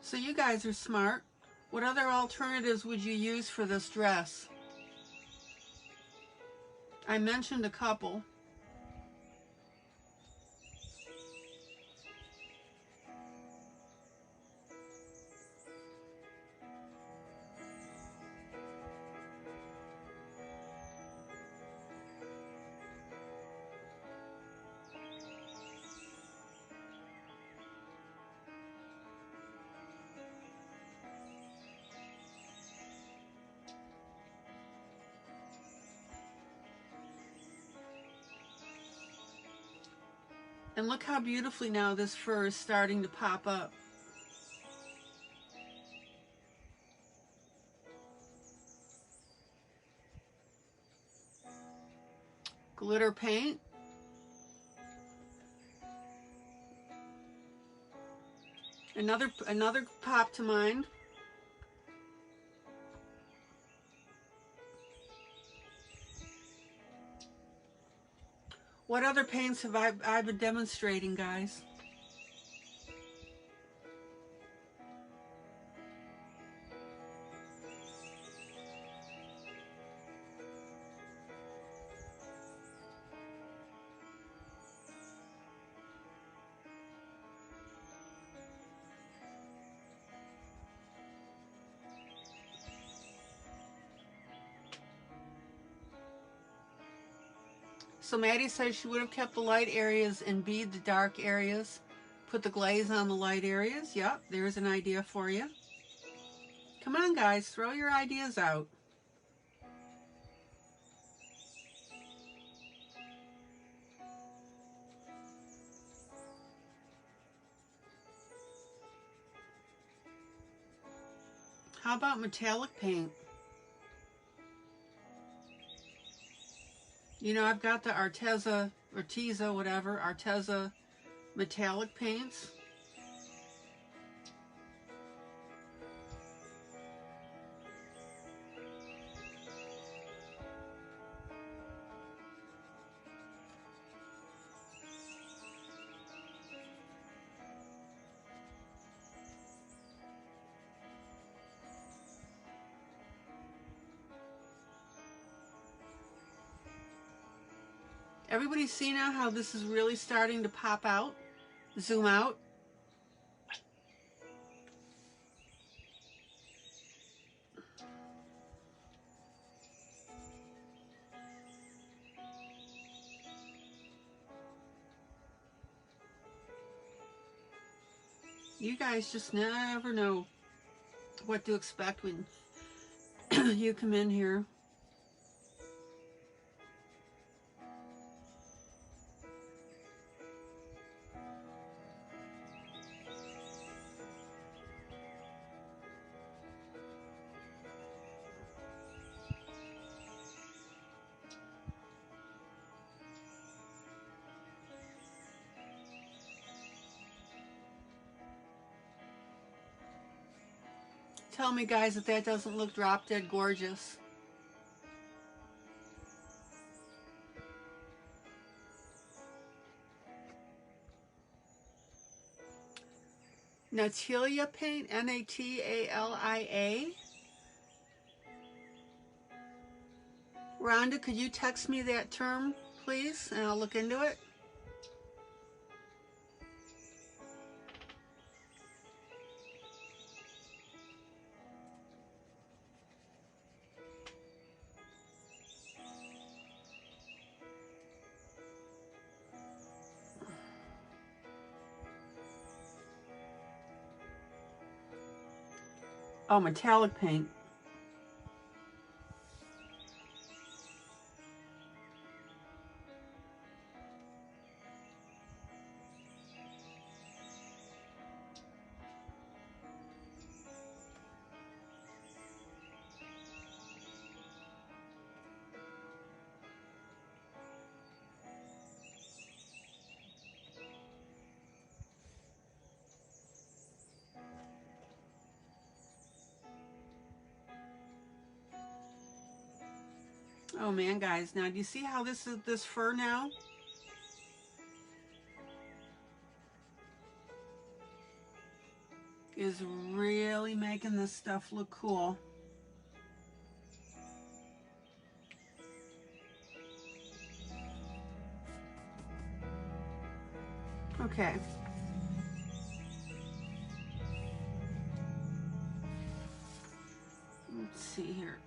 Speaker 1: So you guys are smart. What other alternatives would you use for this dress? I mentioned a couple. And look how beautifully now this fur is starting to pop up. Glitter paint. Another pop to mind. What other paints have I been demonstrating, guys? So Maddie says she would have kept the light areas and bead the dark areas. Put the glaze on the light areas. Yep, there's an idea for you. Come on, guys, throw your ideas out. How about metallic paint? You know, I've got the Arteza metallic paints. Everybody see now how this is really starting to pop out? Zoom out. You guys just never know what to expect when you come in here. Tell me, guys, that doesn't look drop dead gorgeous. Natalia paint, Natalia. Rhonda, could you text me that term, please, and I'll look into it? Oh, metallic paint. Oh man, guys, now do you see how this is this fur now? Is really making this stuff look cool. Okay. Let's see here.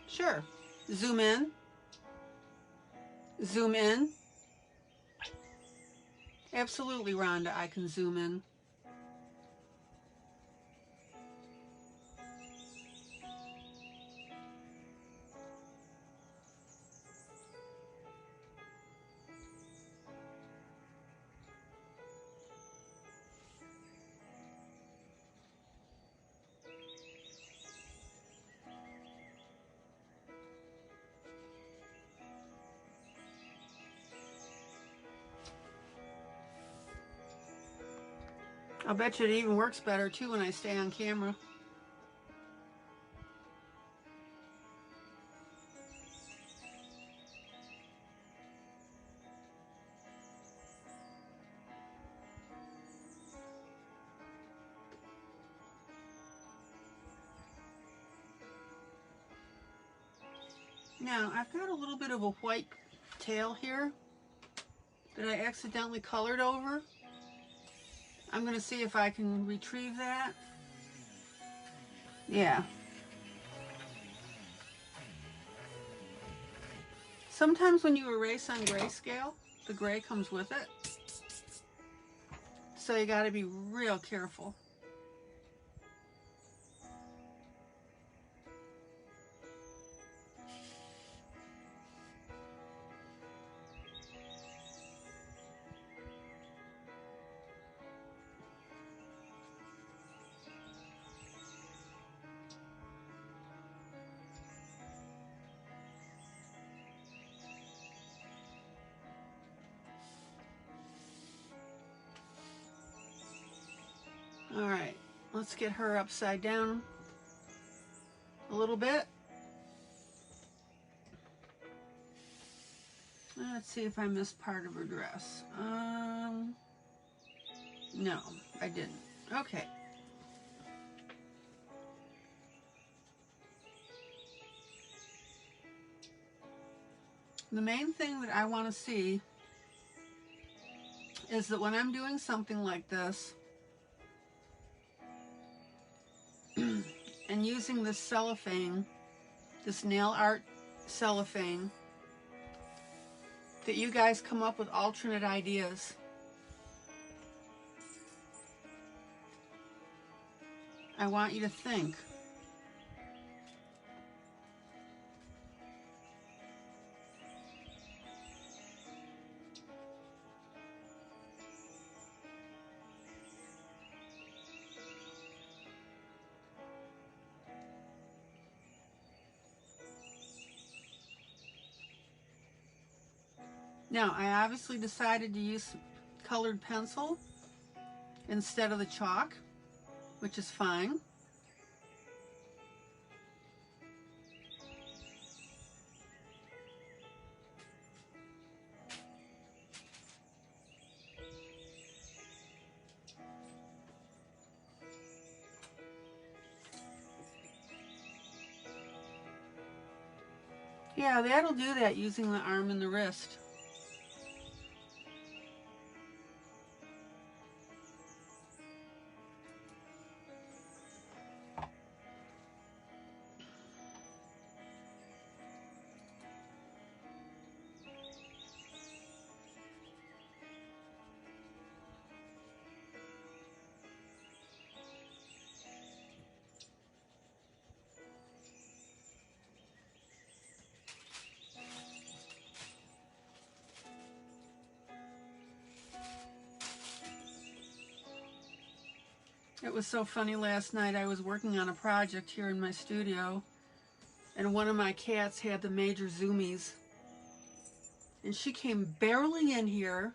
Speaker 1: Sure. Zoom in. Zoom in. Absolutely, Rhonda, I can zoom in. I'll bet you it even works better too when I stay on camera. Now, I've got a little bit of a white tail here that I accidentally colored over. I'm going to see if I can retrieve that. Yeah. Sometimes when you erase on grayscale, the gray comes with it. So you got to be real careful. All right, let's get her upside down a little bit. Let's see if I missed part of her dress. No, I didn't. Okay. The main thing that I want to see is that when I'm doing something like this and using this cellophane, this nail art cellophane, that you guys come up with alternate ideas. I want you to think. Now, I obviously decided to use colored pencil instead of the chalk, which is fine. Yeah, that'll do that using the arm and the wrist. It was so funny last night. I was working on a project here in my studio, and one of my cats had the major zoomies. And she came barreling in here,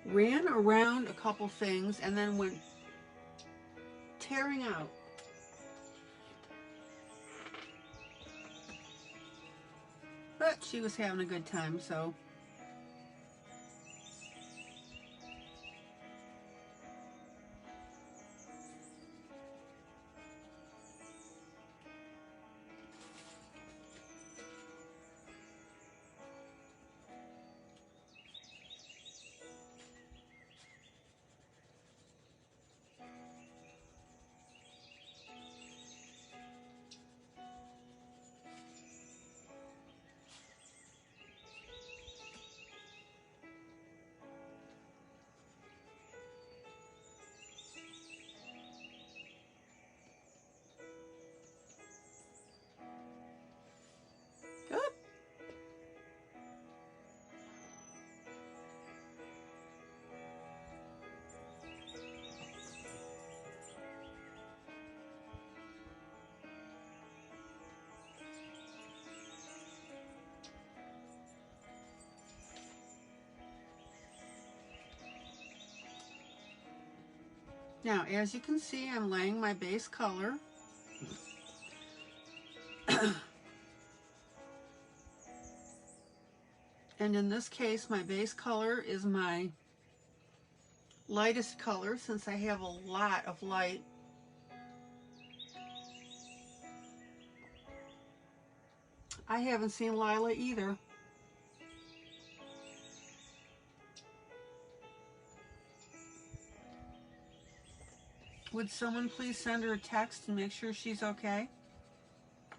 Speaker 1: ran around a couple things, and then went tearing out. But she was having a good time, so. Good. Now, as you can see, I'm laying my base color. And in this case, my base color is my lightest color, since I have a lot of light. I haven't seen Lila either. Would someone please send her a text and make sure she's okay?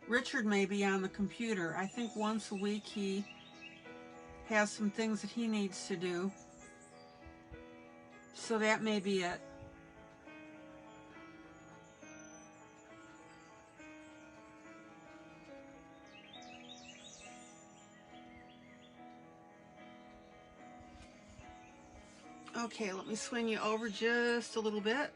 Speaker 1: Richard may be on the computer. I think once a week he has some things that he needs to do. So that may be it. Okay, let me swing you over just a little bit.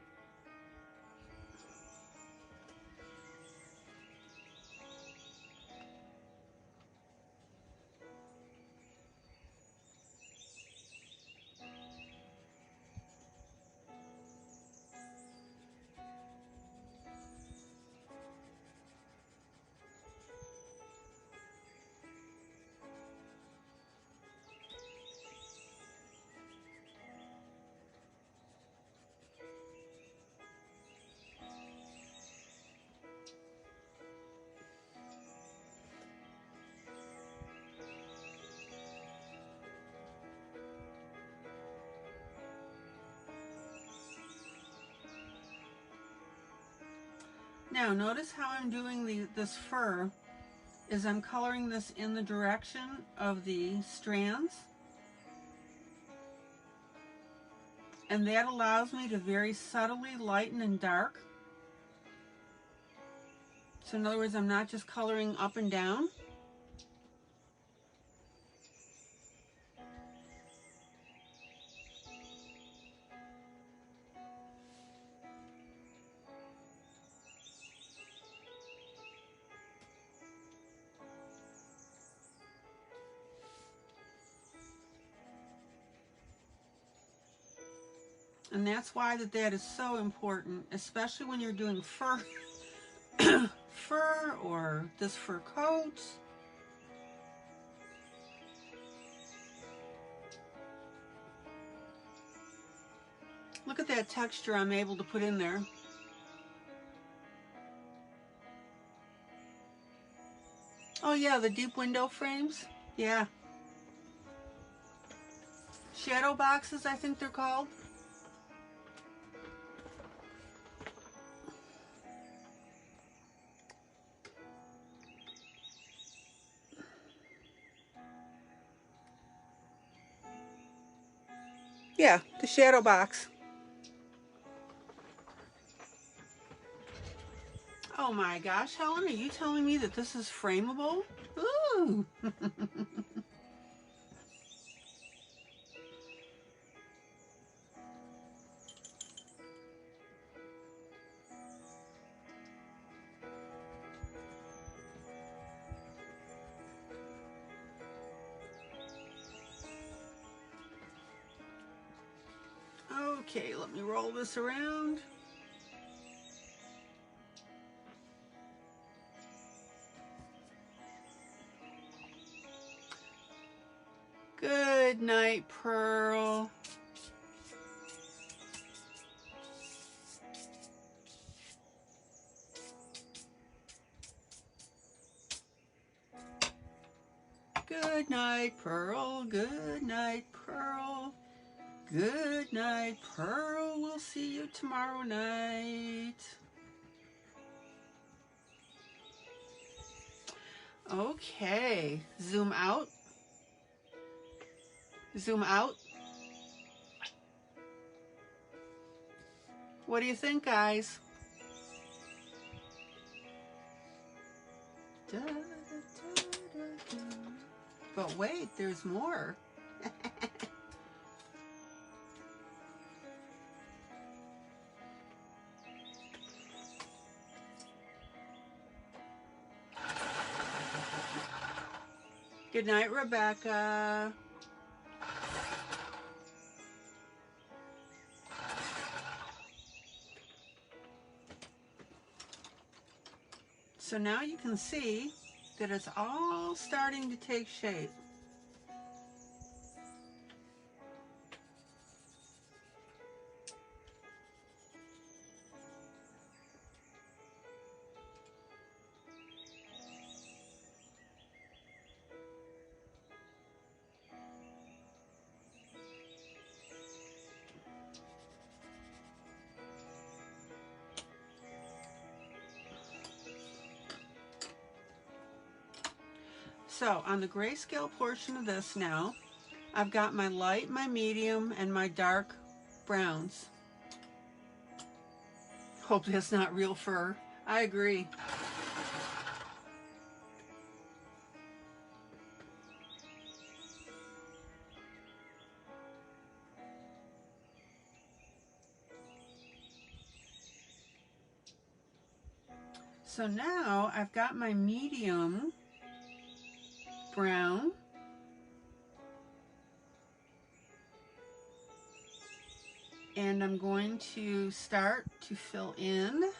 Speaker 1: Now notice how I'm doing this fur is I'm coloring this in the direction of the strands, and that allows me to very subtly lighten and dark. So in other words, I'm not just coloring up and down. And that's why that is so important, especially when you're doing fur, fur or this fur coat. Look at that texture I'm able to put in there. Oh yeah, the deep window frames. Yeah. Shadow boxes, I think they're called. Yeah, the shadow box. Oh my gosh, Helen, are you telling me that this is frameable? Ooh. Okay, let me roll this around. Good night, Pearl. Good night, Pearl. Good night, Pearl. Good night, Pearl. We'll see you tomorrow night. Okay, zoom out. Zoom out. What do you think, guys? Da, da, da, da, da. But wait, there's more. Good night, Rebecca. So now you can see that it's all starting to take shape. So on the grayscale portion of this now, I've got my light, my medium, and my dark browns. Hope that's not real fur. I agree. So now I've got my medium brown. And I'm going to start to fill in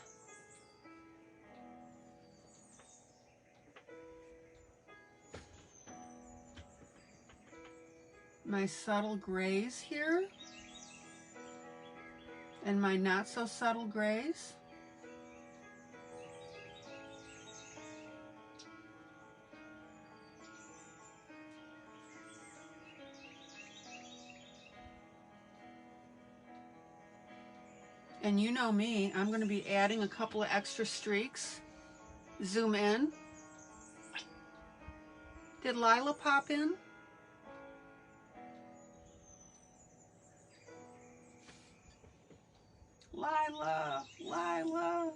Speaker 1: my subtle grays here and my not so subtle grays. And you know me, I'm going to be adding a couple of extra streaks. Zoom in. Did Lila pop in? Lila, Lila.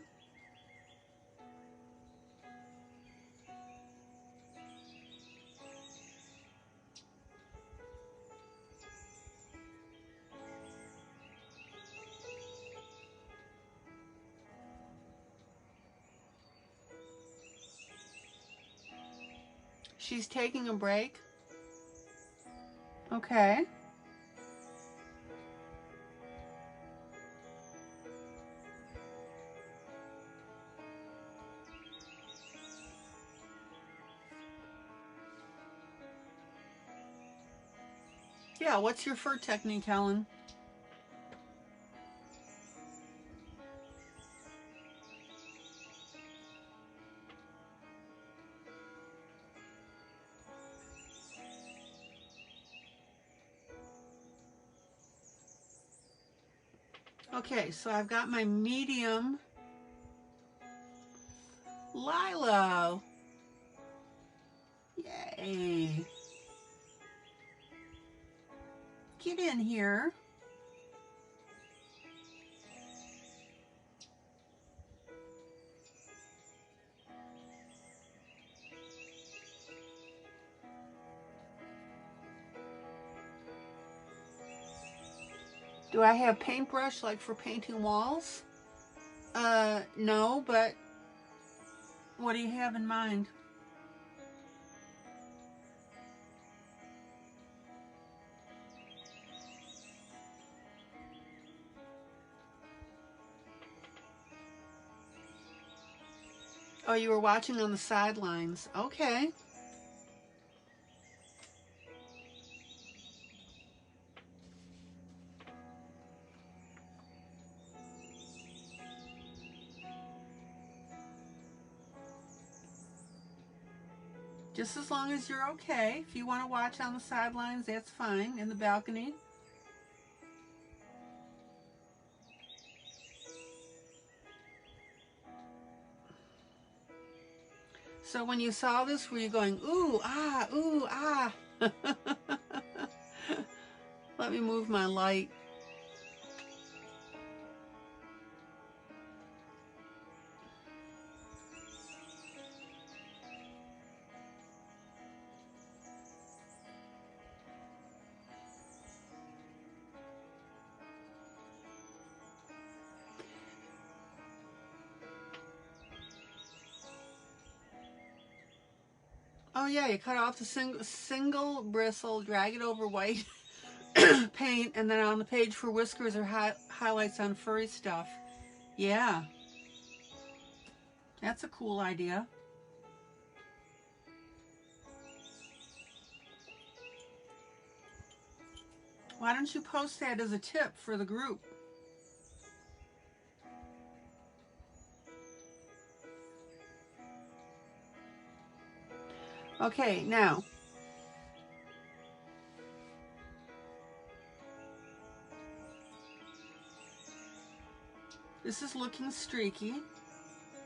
Speaker 1: She's taking a break. Okay. Yeah, what's your fur technique, Helen? Okay, so I've got my medium Lilo. Yay. Get in here. Do I have paintbrush like for painting walls? No, but what do you have in mind? Oh, you were watching on the sidelines. Okay. Just as long as you're okay. If you want to watch on the sidelines, that's fine. In the balcony. So when you saw this, were you going, ooh, ah, ooh, ah? Let me move my light. Oh yeah, you cut off the single bristle, drag it over white paint, and then on the page for whiskers or highlights on furry stuff. Yeah, that's a cool idea. Why don't you post that as a tip for the group? Okay, now this is looking streaky.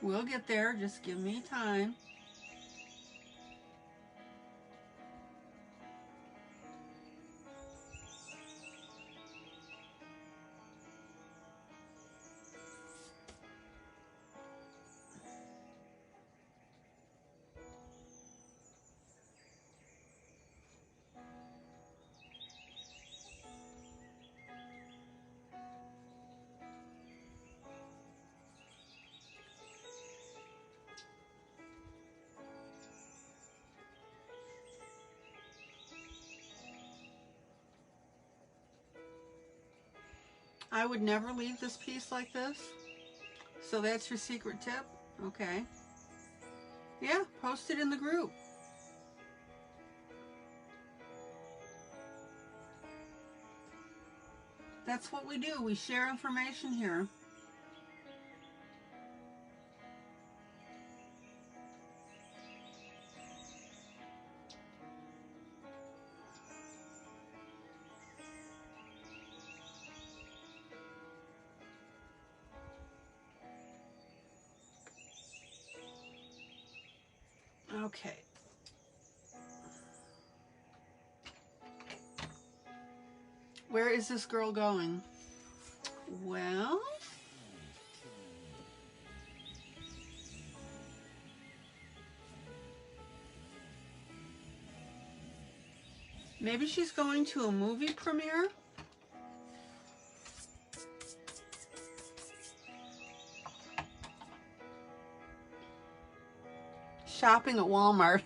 Speaker 1: We'll get there, just give me time. I would never leave this piece like this. So that's your secret tip? Okay. Yeah, post it in the group. That's what we do. We share information here. Okay. Where is this girl going? Well, maybe she's going to a movie premiere? Shopping at Walmart.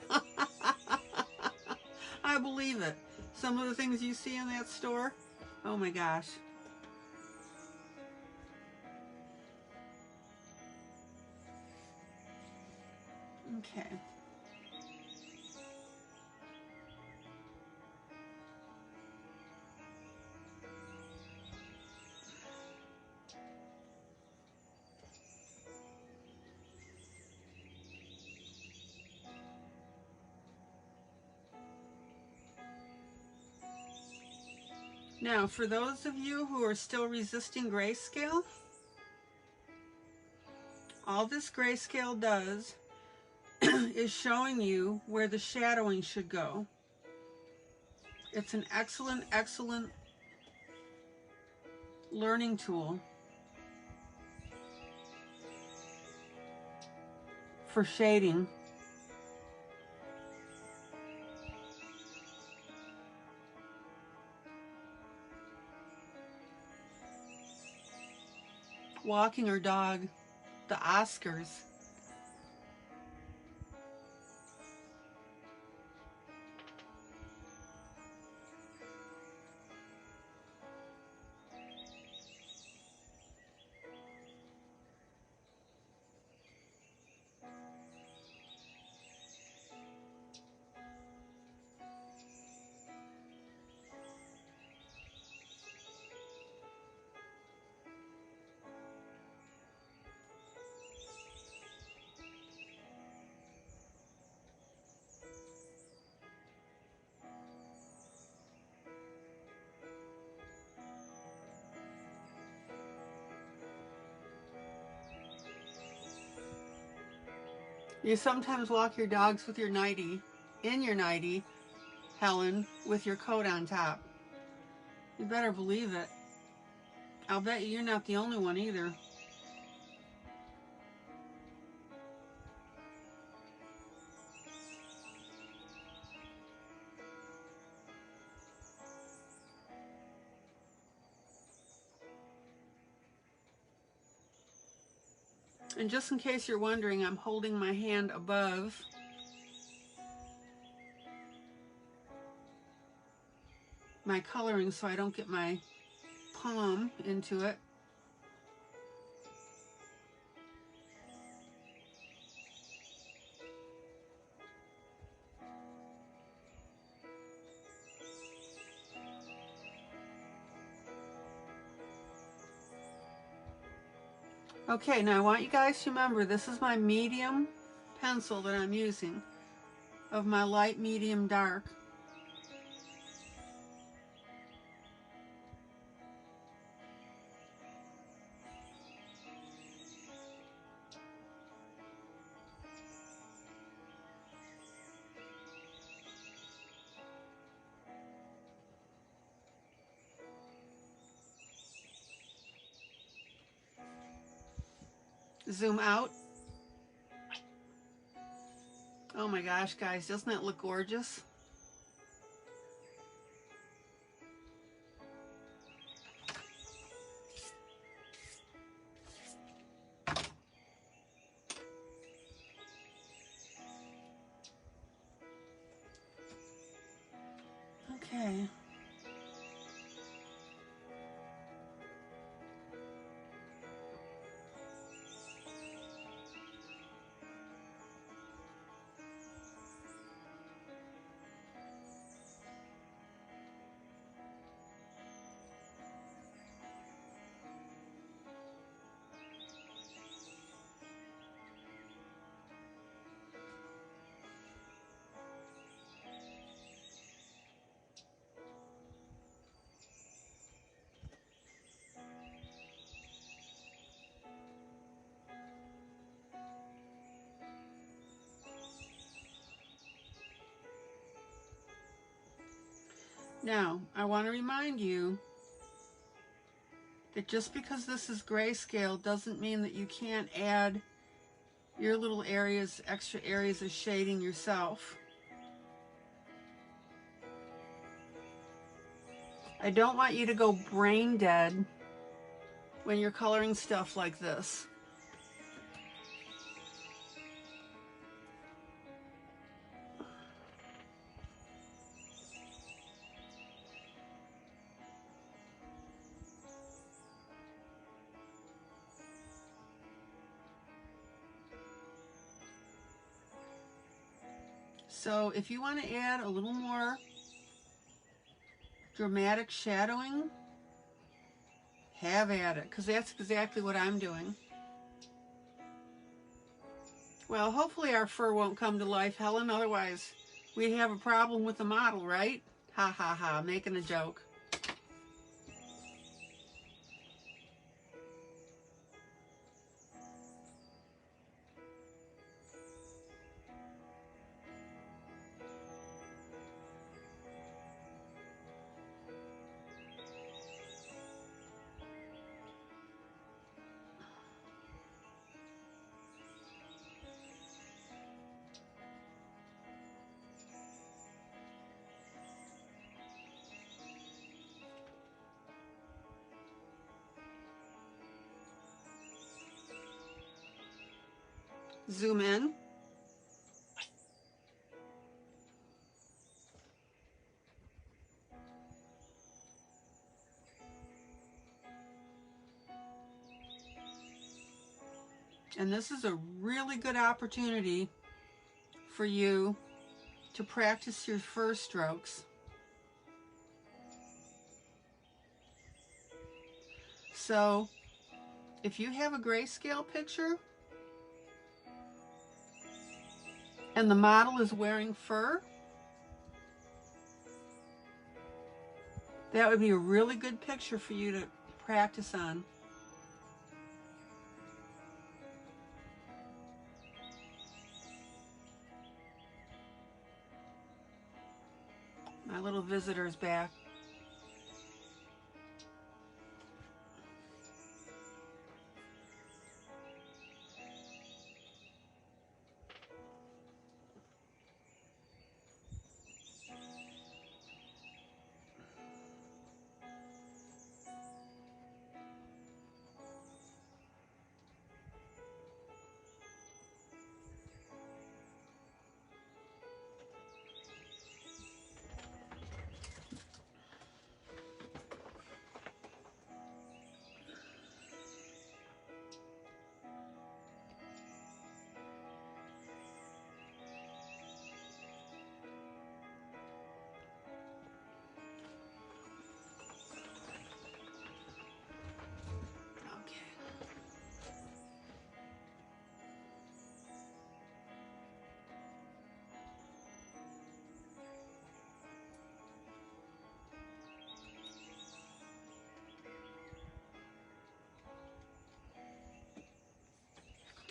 Speaker 1: I believe it. Some of the things you see in that store, oh my gosh. Okay. Now, for those of you who are still resisting grayscale, all this grayscale does is showing you where the shadowing should go. It's an excellent, excellent learning tool for shading. Walking our dog, the Oscars. You sometimes walk your dogs with your nightie, in your nightie, Helen, with your coat on top. You better believe it. I'll bet you're not the only one either. And just in case you're wondering, I'm holding my hand above my coloring so I don't get my palm into it. Okay, now I want you guys to remember this is my medium pencil that I'm using of my light, medium, dark. Zoom out. Oh my gosh, guys, doesn't that look gorgeous? Okay. Now, I want to remind you that just because this is grayscale doesn't mean that you can't add your little areas, extra areas of shading yourself. I don't want you to go brain dead when you're coloring stuff like this. So if you want to add a little more dramatic shadowing, have at it, because that's exactly what I'm doing. Well, hopefully our fur won't come to life, Helen, otherwise we have a problem with the model, right? Ha ha ha, making a joke. Zoom in. And this is a really good opportunity for you to practice your first strokes. So if you have a grayscale picture and the model is wearing fur, that would be a really good picture for you to practice on. My little visitor's back.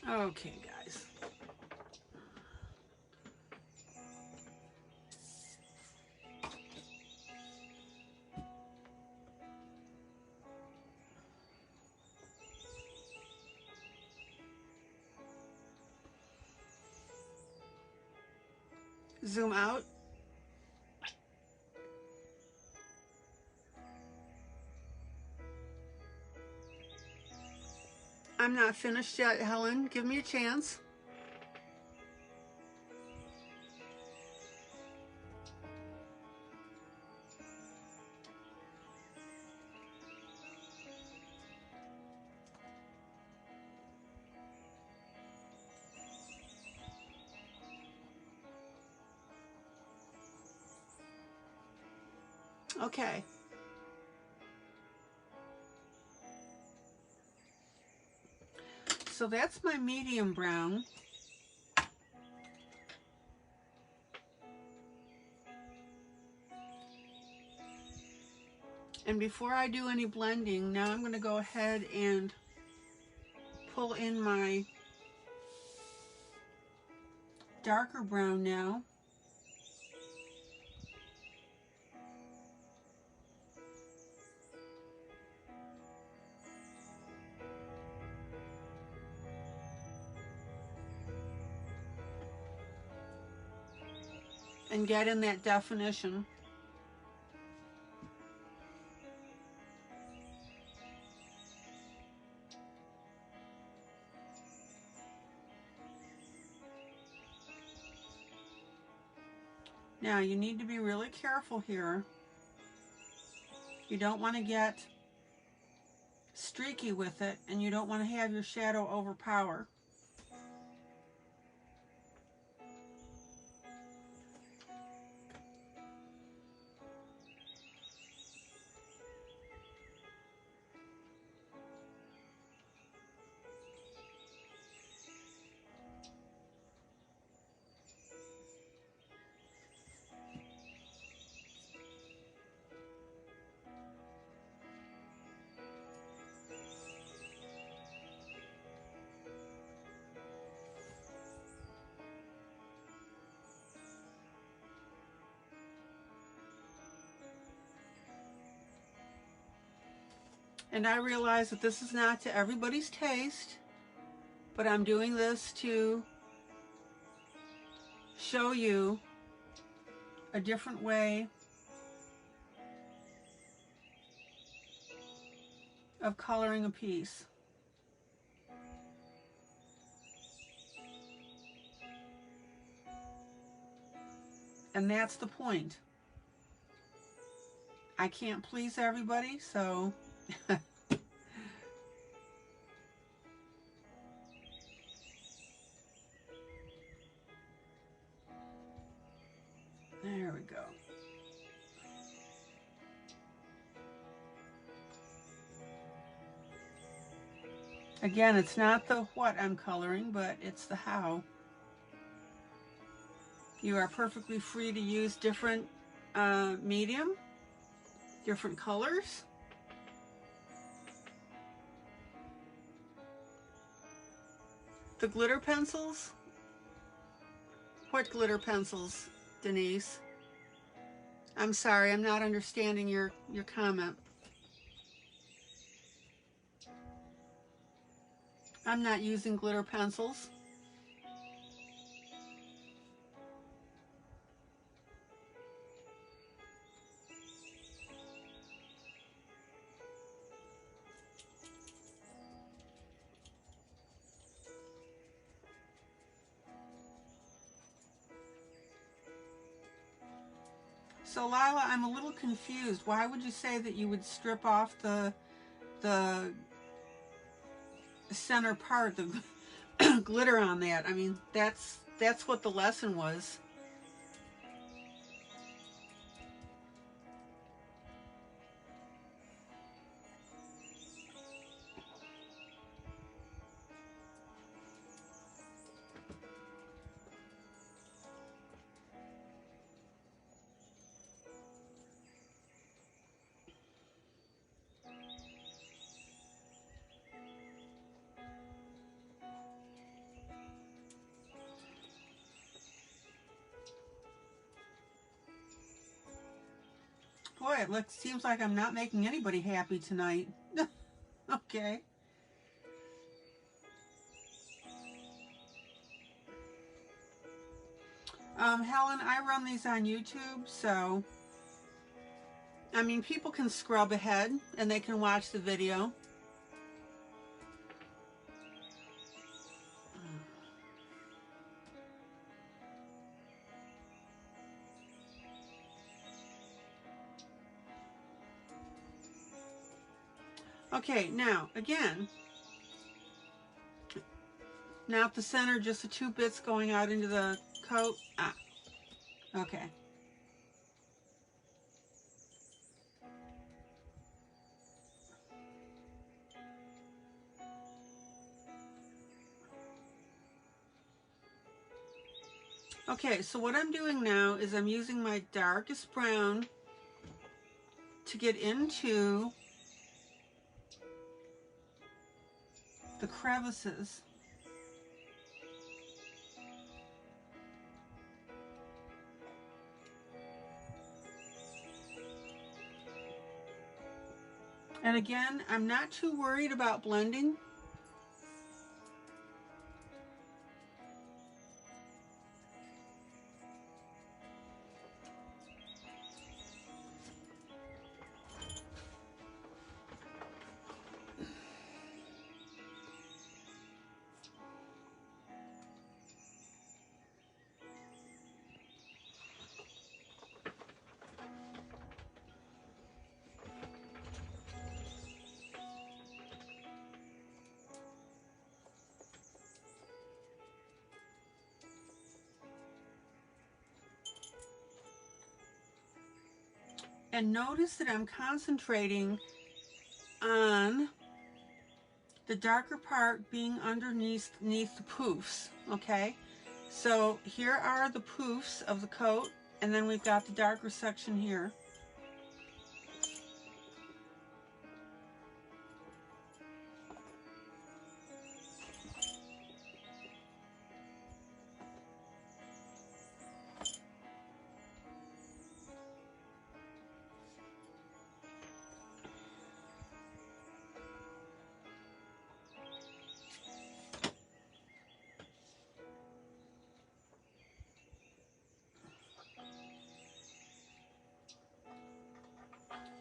Speaker 1: Okay, guys. Zoom out. I'm not finished yet, Helen. Give me a chance. Okay. So that's my medium brown. And before I do any blending, now I'm going to go ahead and pull in my darker brown now. And get in that definition. Now you need to be really careful here. You don't want to get streaky with it, and you don't want to have your shadow overpower. And I realize that this is not to everybody's taste, but I'm doing this to show you a different way of coloring a piece. And that's the point. I can't please everybody, so there we go. Again, it's not the what I'm coloring, but it's the how. You are perfectly free to use different medium, different colors. The glitter pencils? What glitter pencils, Denise? I'm sorry, I'm not understanding your comment. I'm not using glitter pencils. So Lila, I'm a little confused. Why would you say that you would strip off the center part, the glitter on that? I mean, that's what the lesson was. Boy, it seems like I'm not making anybody happy tonight. Okay. Helen, I run these on YouTube, so I mean, people can scrub ahead and they can watch the video. Okay, now again, not the center, just the two bits going out into the coat. Ah, okay. Okay, so what I'm doing now is I'm using my darkest brown to get into the crevices. And again, I'm not too worried about blending. And notice that I'm concentrating on the darker part being underneath the poofs, okay? So here are the poofs of the coat, and then we've got the darker section here.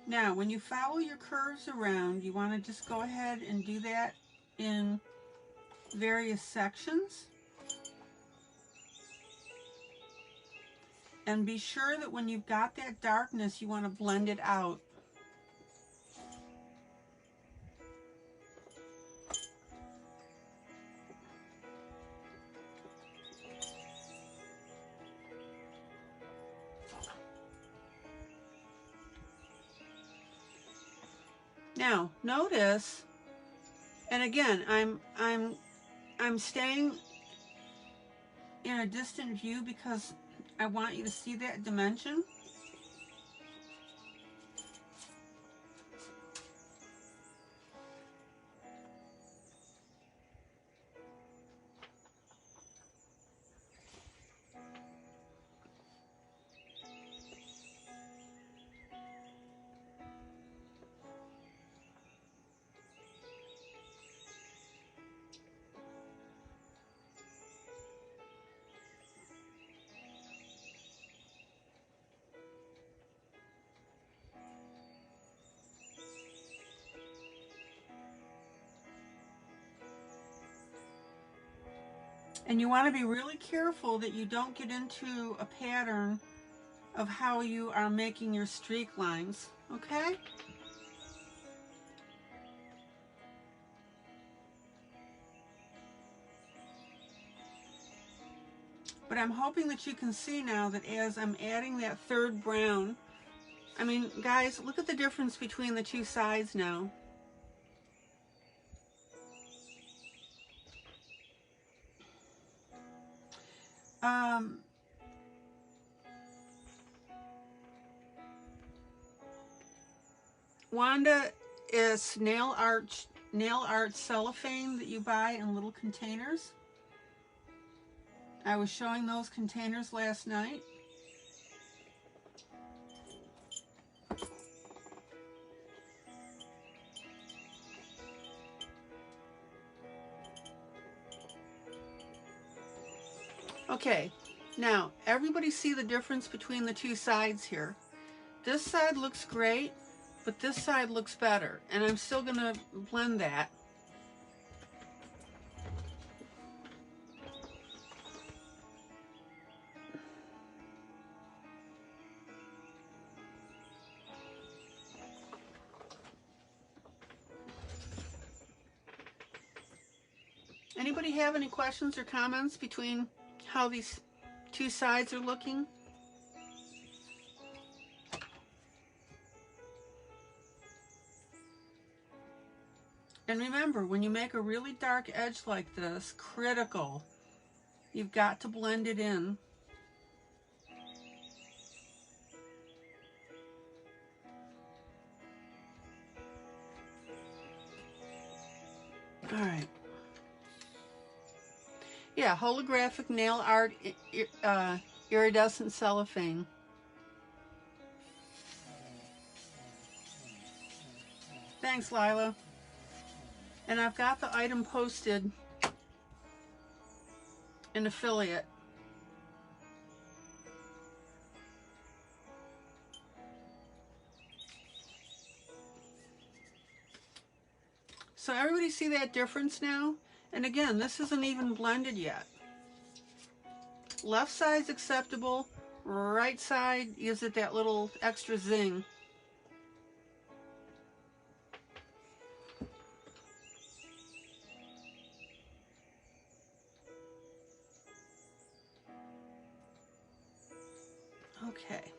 Speaker 1: Now, when you follow your curves around, you want to just go ahead and do that in various sections. And be sure that when you've got that darkness, you want to blend it out. Now, notice, and again, I'm staying in a distant view because I want you to see that dimension. And you want to be really careful that you don't get into a pattern of how you are making your streak lines, okay? But I'm hoping that you can see now that as I'm adding that third brown, I mean, guys, look at the difference between the two sides now. Wanda is nail art cellophane that you buy in little containers. I was showing those containers last night. Okay, now everybody see the difference between the two sides here. This side looks great, but this side looks better, and I'm still going to blend that. Anybody have any questions or comments between how these two sides are looking? And remember, when you make a really dark edge like this, critical, you've got to blend it in. All right. Yeah, holographic nail art, iridescent cellophane. Thanks, Lila. And I've got the item posted in affiliate. So everybody see that difference now? And again, this isn't even blended yet. Left side's acceptable, right side gives it that little extra zing. Okay.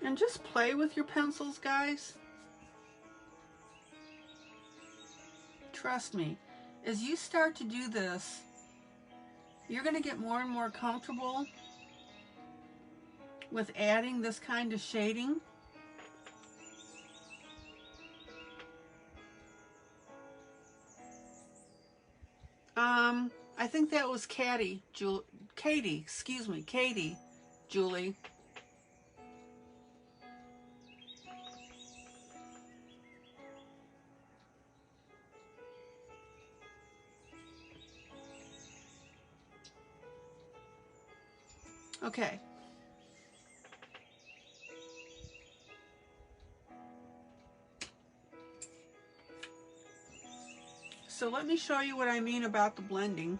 Speaker 1: And just play with your pencils, guys. Trust me, as you start to do this, you're going to get more and more comfortable with adding this kind of shading. I think that was Katie, Julie. Okay. So let me show you what I mean about the blending.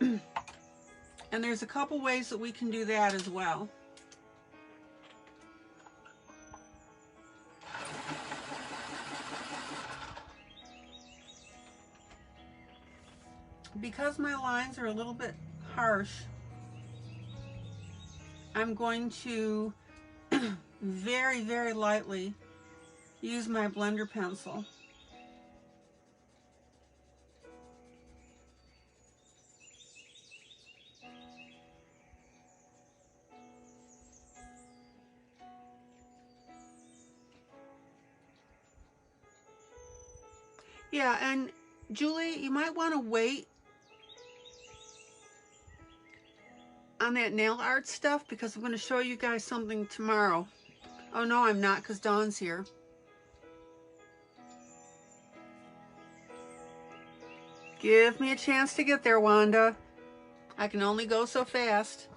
Speaker 1: And there's a couple ways that we can do that as well. Because my lines are a little bit harsh, I'm going to very, very lightly use my blender pencil. Yeah, and Julie, you might want to wait on that nail art stuff because I'm going to show you guys something tomorrow. Oh no, I'm not, because Dawn's here. Give me a chance to get there, Wanda. I can only go so fast.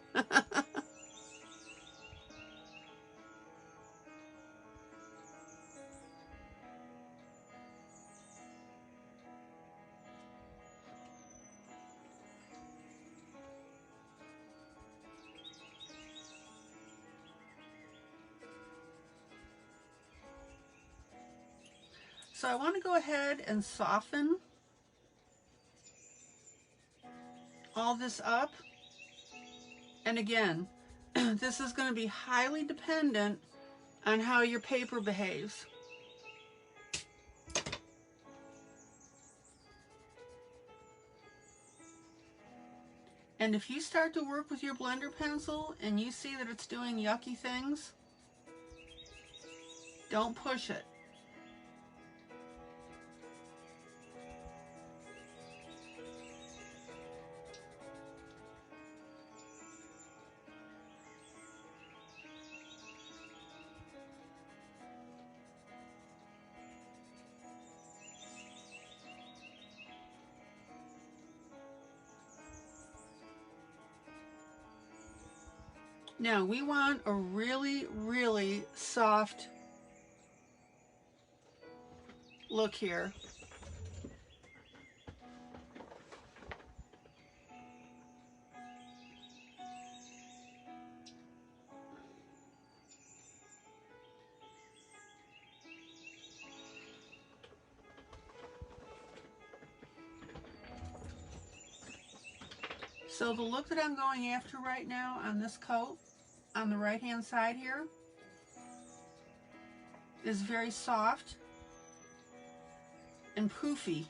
Speaker 1: So I want to go ahead and soften all this up. And again, this is going to be highly dependent on how your paper behaves. And if you start to work with your blender pencil and you see that it's doing yucky things, don't push it. Now we want a really, really soft look here. So the look that I'm going after right now on this coat, on the right hand side here, is very soft and poofy.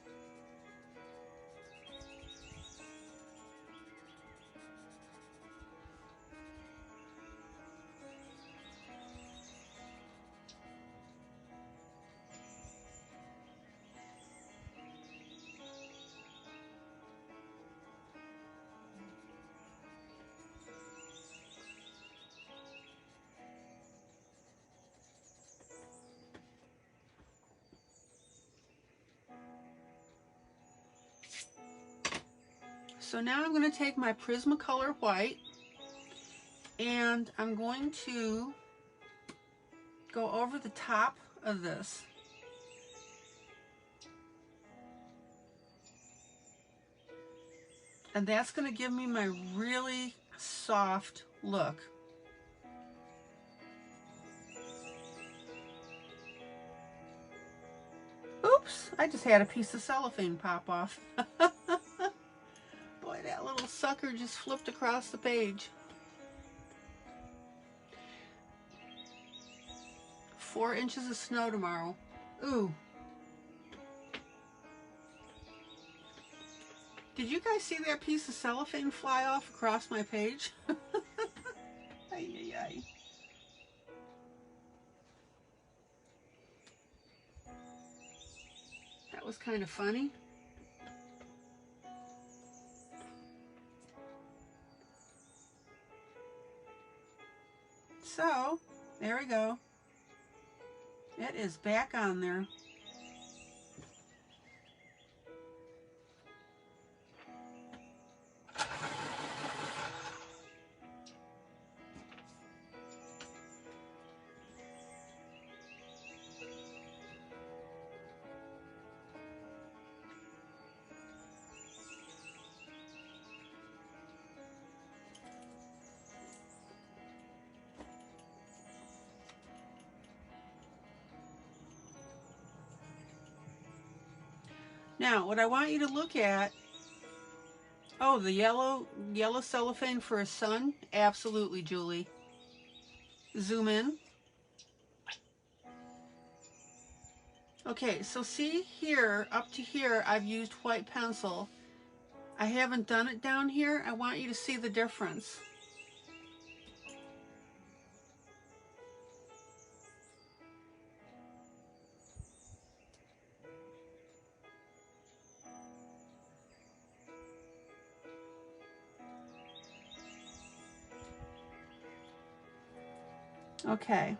Speaker 1: So now I'm going to take my Prismacolor white and I'm going to go over the top of this. And that's going to give me my really soft look. Oops, I just had a piece of cellophane pop off. Boy, that little sucker just flipped across the page. 4 inches of snow tomorrow. Ooh. Did you guys see that piece of cellophane fly off across my page? Ay, ay, ay. That was kind of funny. So, there we go. It is back on there. Now, what I want you to look at, oh, the yellow cellophane for a sun? Absolutely, Julie. Zoom in. Okay, so see here, up to here, I've used white pencil. I haven't done it down here. I want you to see the difference. Okay.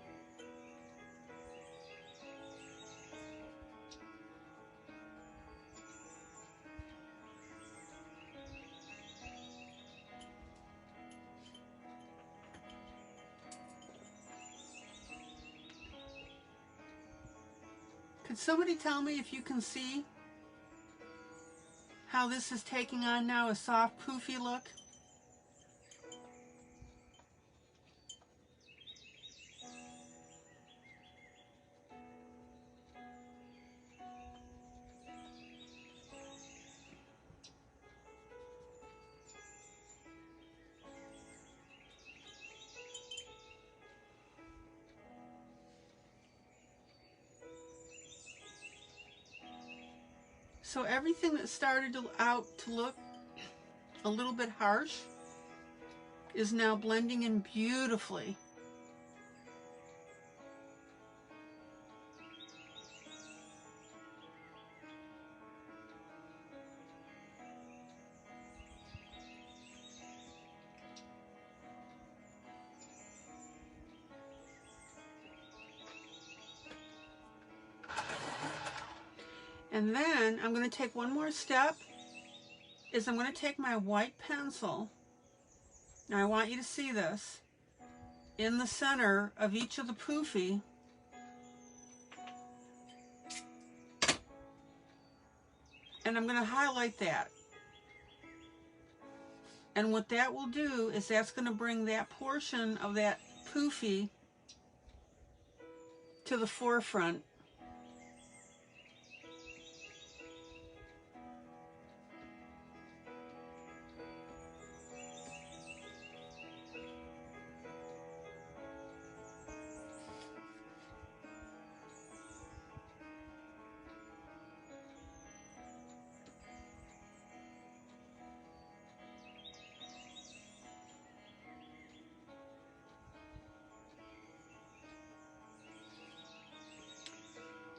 Speaker 1: Could somebody tell me if you can see how this is taking on now a soft, poofy look? So everything that started out to look a little bit harsh is now blending in beautifully. And then I'm going to take one more step, is I'm going to take my white pencil. Now I want you to see this. In the center of each of the poofy, and I'm going to highlight that. And what that will do is that's going to bring that portion of that poofy to the forefront.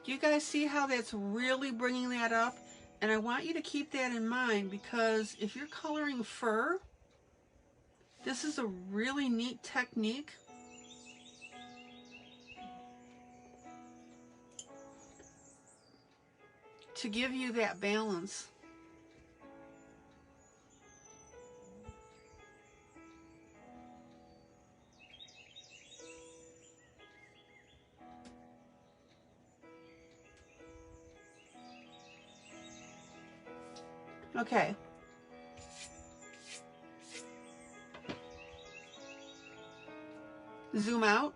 Speaker 1: Do you guys see how that's really bringing that up? And I want you to keep that in mind, because if you're coloring fur, this is a really neat technique. To give you that balance. Okay. Zoom out.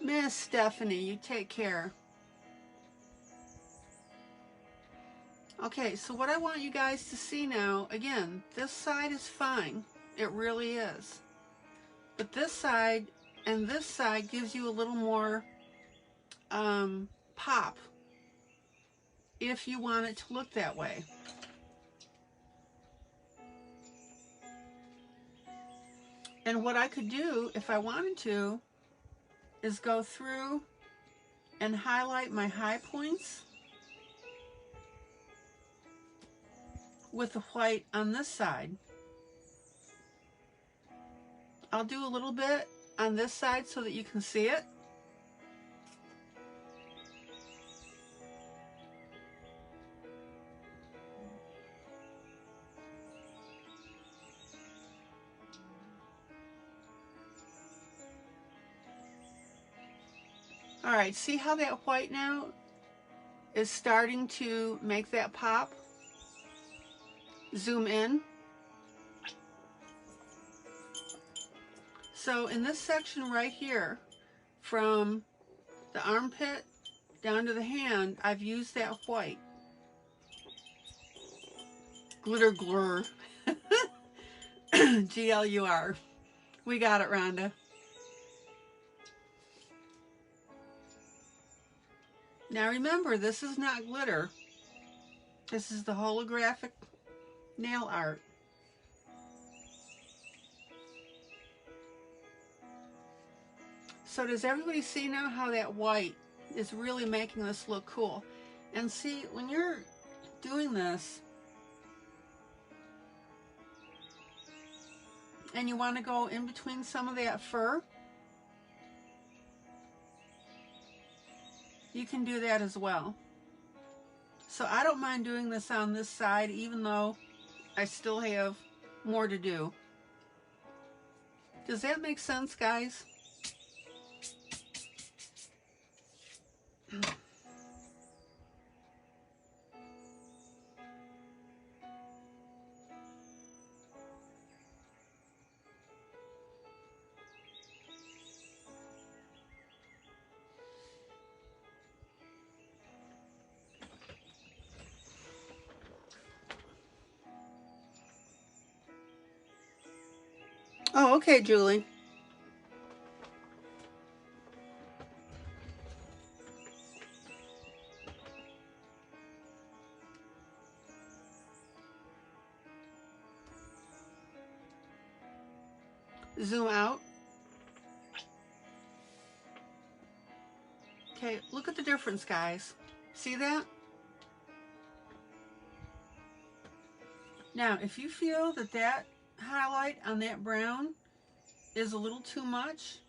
Speaker 1: Miss Stephanie, you take care. Okay, so what I want you guys to see now, again, this side is fine. It really is. But this side and this side gives you a little more pop, if you want it to look that way. And what I could do, if I wanted to, is go through and highlight my high points with the white on this side. I'll do a little bit on this side so that you can see it. All right, see how that white now is starting to make that pop? Zoom in. So in this section right here, from the armpit down to the hand, I've used that white. Glitter glur. Glur. We got it, Rhonda. Now remember, this is not glitter. This is the holographic nail art. So does everybody see now how that white is really making this look cool? And see, when you're doing this, and you want to go in between some of that fur, you can do that as well. So I don't mind doing this on this side, even though I still have more to do. Does that make sense, guys? Oh, okay, Julie. Zoom out. Okay, look at the difference, guys. See that? Now, if you feel that that highlight on that brown is a little too much,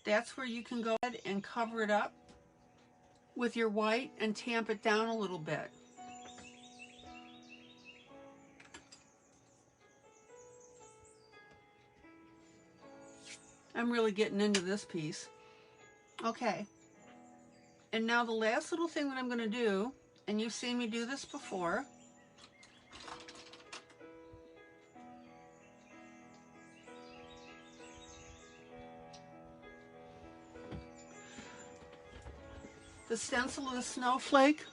Speaker 1: that's where you can go ahead and cover it up with your white and tamp it down a little bit. I'm really getting into this piece. Okay. And now the last little thing that I'm going to do, and you've seen me do this before, the stencil of the snowflake.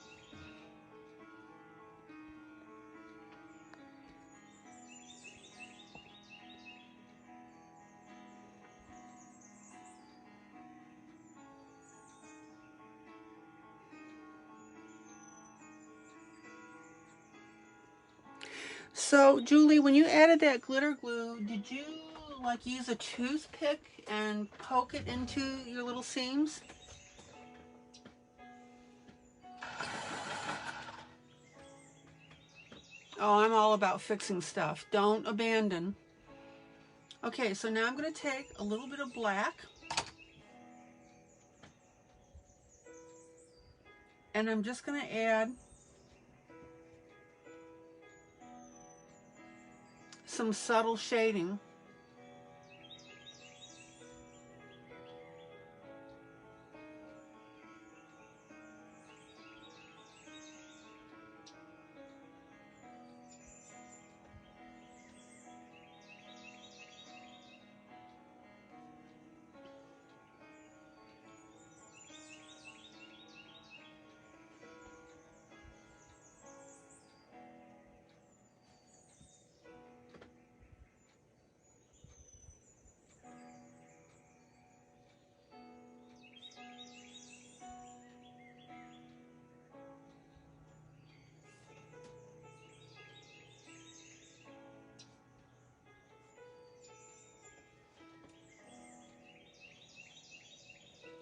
Speaker 1: So, Julie, when you added that glitter glue, did you like use a toothpick and poke it into your little seams? Oh, I'm all about fixing stuff. Don't abandon. Okay, so now I'm going to take a little bit of black, and I'm just going to add some subtle shading.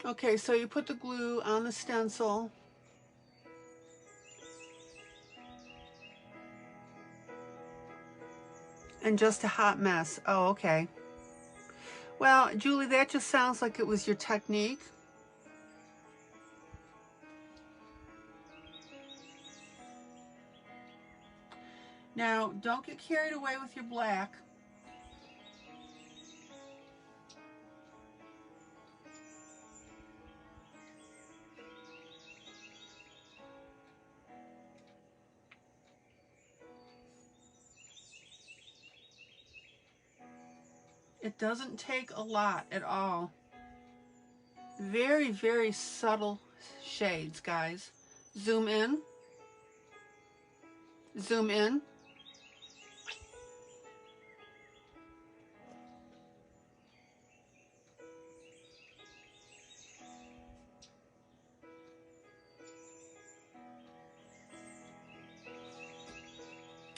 Speaker 1: Okay, so you put the glue on the stencil. And just a hot mess. Oh, okay. Well, Julie, that just sounds like it was your technique. Now, don't get carried away with your black. It doesn't take a lot at all. Very, very subtle shades, guys. Zoom in. Zoom in.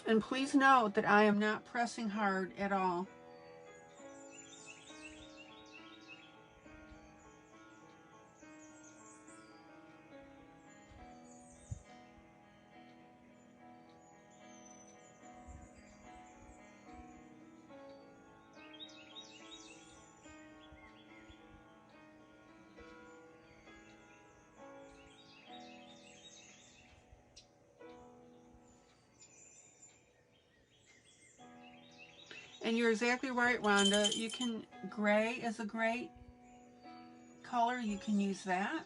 Speaker 1: And please note that I am not pressing hard at all. And you're exactly right, Rhonda. You can, gray is a great color. You can use that.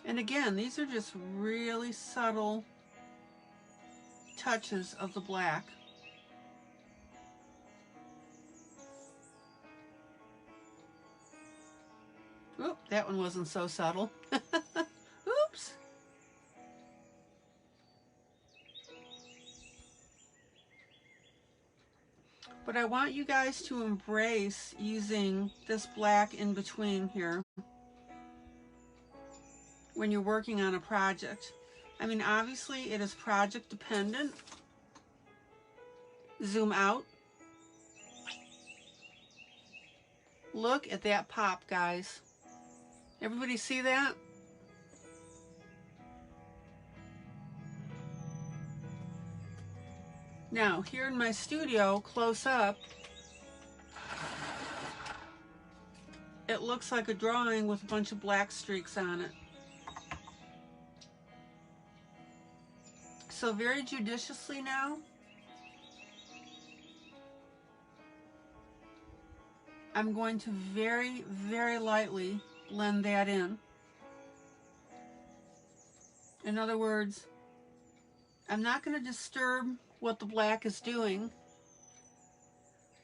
Speaker 1: And again, these are just really subtle touches of the black. Oop, that one wasn't so subtle. Oops. But I want you guys to embrace using this black in between here when you're working on a project. I mean, obviously it is project dependent. Zoom out. Look at that pop, guys. Everybody see that? Now, here in my studio, close up, it looks like a drawing with a bunch of black streaks on it. So very judiciously now, I'm going to very, very lightly blend that in. In other words, I'm not going to disturb what the black is doing.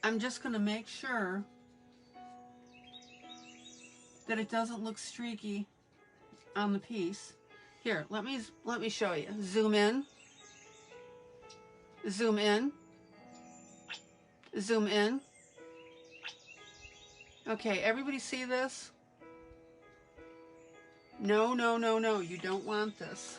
Speaker 1: I'm just going to make sure that it doesn't look streaky on the piece. Here, let me show you. Zoom in. Zoom in. Zoom in. Okay, everybody see this? No, no, no, no, you don't want this.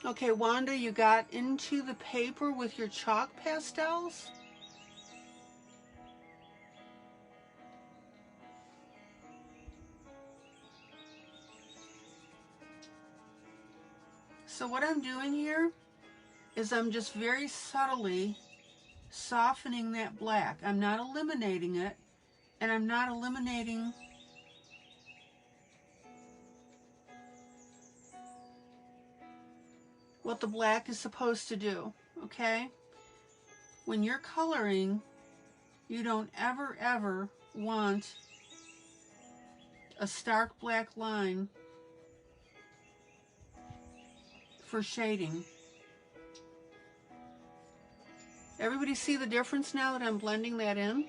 Speaker 1: Okay, Wanda, you got into the paper with your chalk pastels? So what I'm doing here is I'm just very subtly softening that black. I'm not eliminating it, and I'm not eliminating what the black is supposed to do, okay? When you're coloring, you don't ever, ever want a stark black line for shading. Everybody see the difference now that I'm blending that in?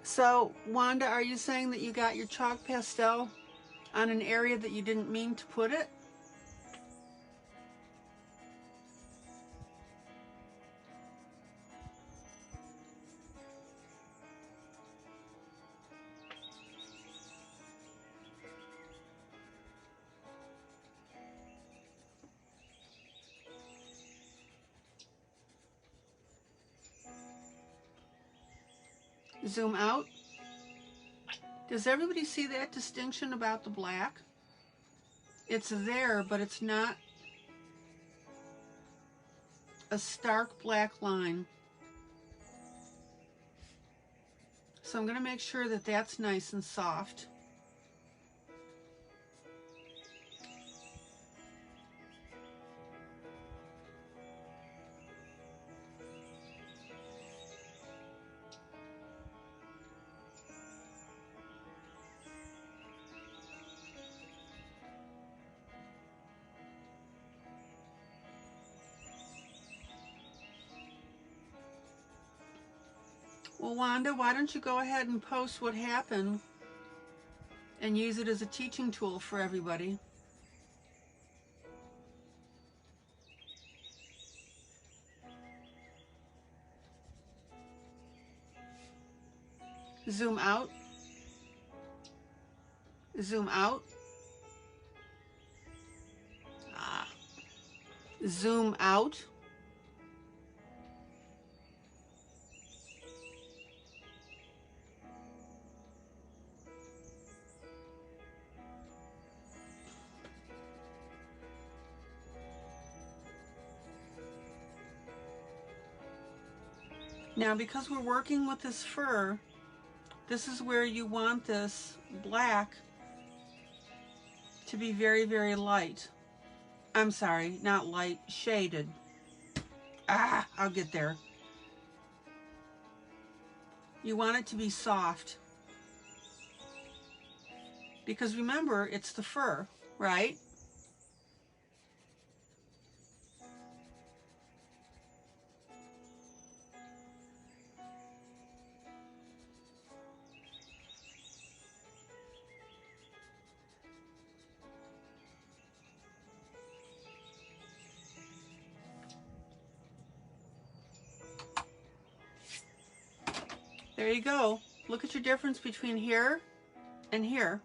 Speaker 1: So, Wanda, are you saying that you got your chalk pastel on an area that you didn't mean to put it? Zoom out. Does everybody see that distinction about the black? It's there, but it's not a stark black line. So I'm going to make sure that that's nice and soft. Well, Wanda, why don't you go ahead and post what happened and use it as a teaching tool for everybody? Zoom out. Zoom out. Zoom out. Now, because we're working with this fur, this is where you want this black to be very, very light. I'm sorry, not light, shaded. I'll get there. You want it to be soft. Because remember, it's the fur, right? There you go. Look at your difference between here and here.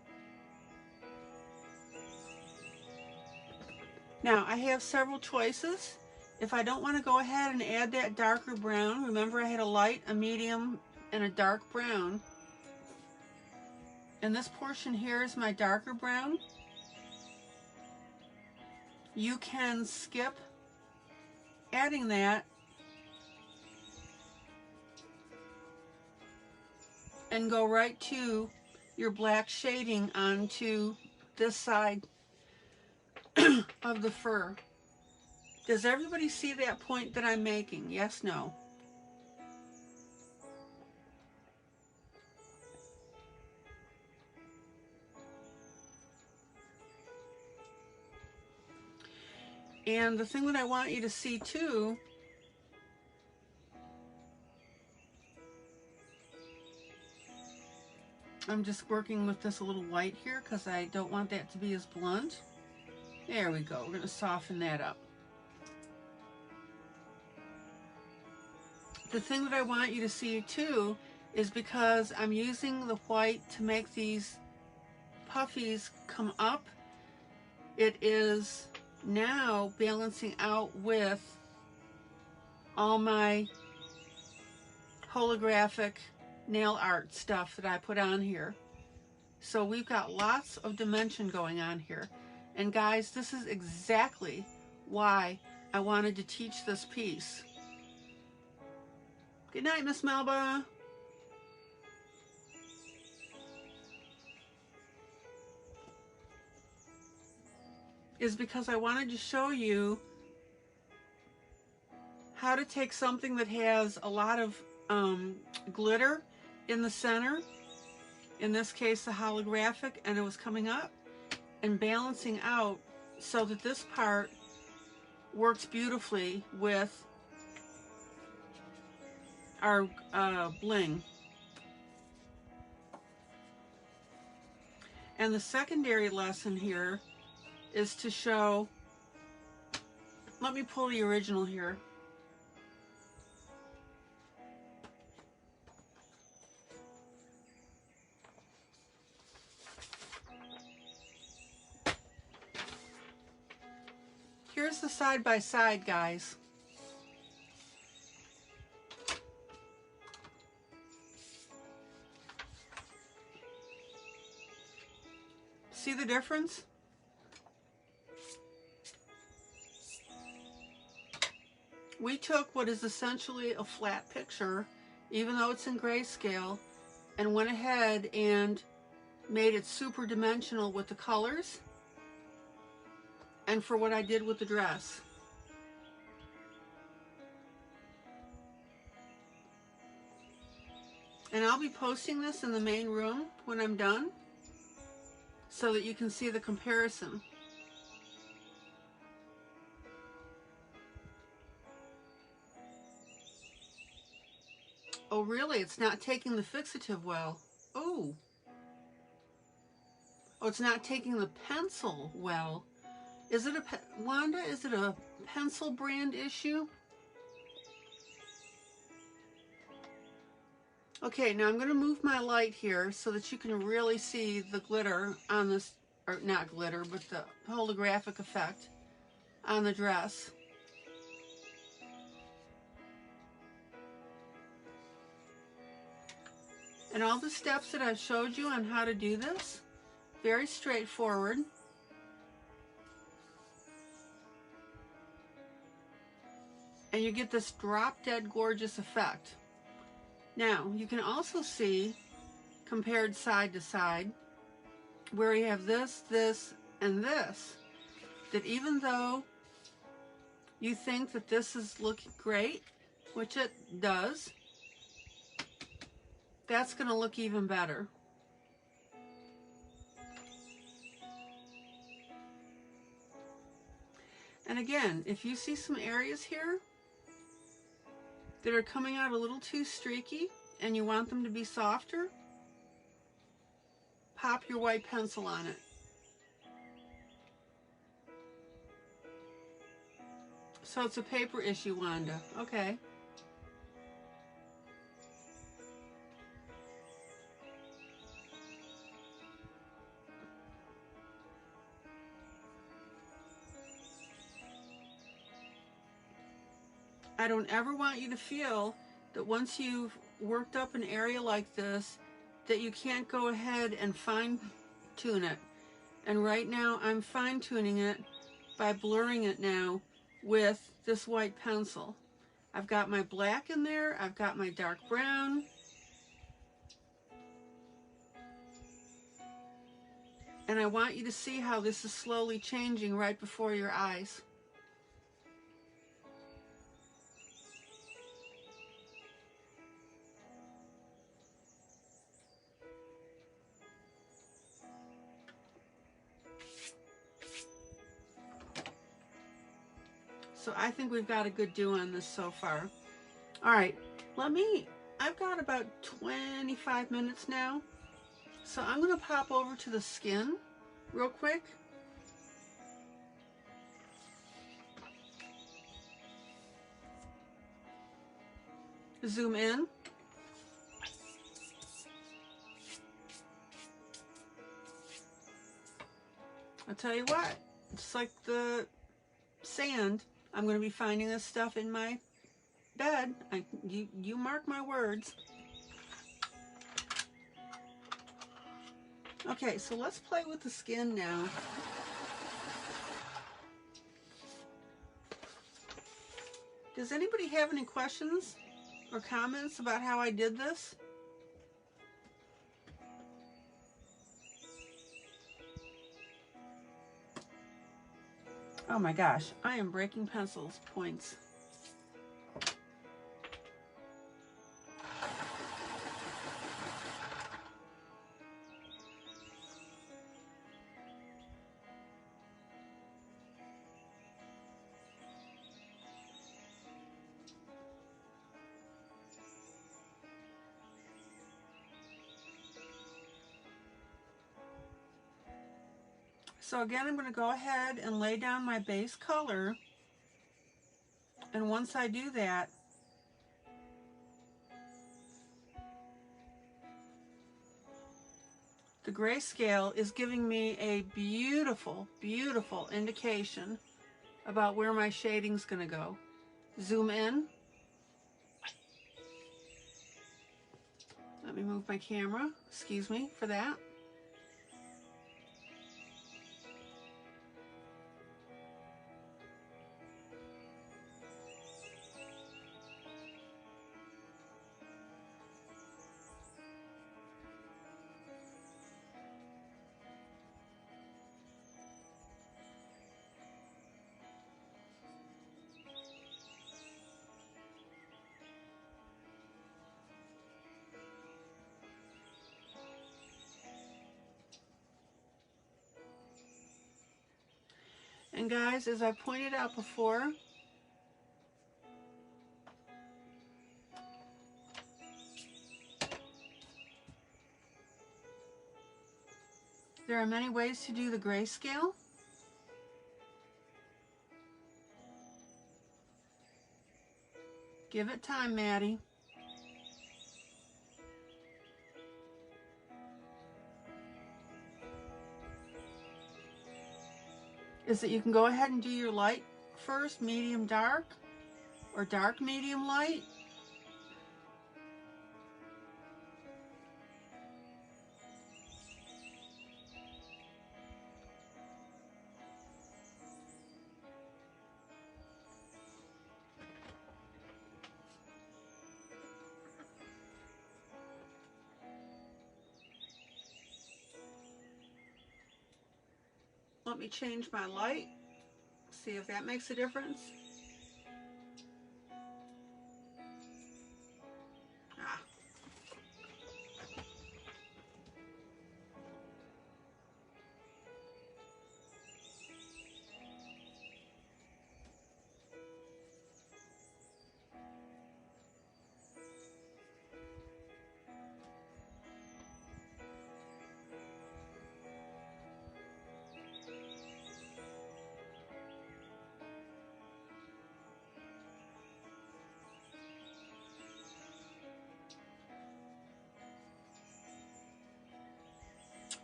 Speaker 1: Now, I have several choices. If I don't want to go ahead and add that darker brown, remember I had a light, a medium, and a dark brown. And this portion here is my darker brown. You can skip adding that and go right to your black shading onto this side of the fur. Does everybody see that point that I'm making? Yes, no? And the thing that I want you to see too I'm just working with this a little white here because I don't want that to be as blunt. There we go. We're going to soften that up. The thing that I want you to see too is because I'm using the white to make these puffies come up, it is now balancing out with all my holographic nail art stuff that I put on here. So we've got lots of dimension going on here. And guys, this is exactly why I wanted to teach this piece. Good night, Miss Melba. Is because I wanted to show you how to take something that has a lot of glitter in the center, in this case the holographic, and it was coming up and balancing out so that this part works beautifully with our bling. And the secondary lesson here is to show, let me pull the original here. Here's the side by side, guys. See the difference? We took what is essentially a flat picture, even though it's in grayscale, and went ahead and made it super dimensional with the colors and for what I did with the dress. And I'll be posting this in the main room when I'm done so that you can see the comparison. Oh, really? It's not taking the fixative well. Oh. Oh, it's not taking the pencil well. Is it Wanda, is it a pencil brand issue? Okay, now I'm going to move my light here so that you can really see the glitter on this, or not glitter, but the holographic effect on the dress. And all the steps that I've showed you on how to do this, very straightforward. And you get this drop dead gorgeous effect. Now, you can also see, compared side to side, where you have this, this, and this, that even though you think that this is looking great, which it does, that's going to look even better. And again, if you see some areas here that are coming out a little too streaky and you want them to be softer, pop your white pencil on it. So it's a paper issue, Wanda. Okay. I don't ever want you to feel that once you've worked up an area like this, that you can't go ahead and fine tune it. And right now I'm fine tuning it by blurring it now with this white pencil. I've got my black in there, I've got my dark brown. And I want you to see how this is slowly changing right before your eyes. So I think we've got a good do on this so far. All right, I've got about 25 minutes now. So I'm gonna pop over to the skin real quick. Zoom in. I'll tell you what, it's like the sand. I'm going to be finding this stuff in my bed. You mark my words. Okay, so let's play with the skin now. Does anybody have any questions or comments about how I did this? Oh my gosh, I am breaking pencils points. So again, I'm going to go ahead and lay down my base color. And once I do that, the grayscale is giving me a beautiful, beautiful indication about where my shading's going to go. Zoom in. Let me move my camera. Excuse me for that. And guys, as I pointed out before, there are many ways to do the grayscale. Give it time, Maddie. Is that you can go ahead and do your light first, medium dark, or dark medium light. Let me change my light, see if that makes a difference. Ah.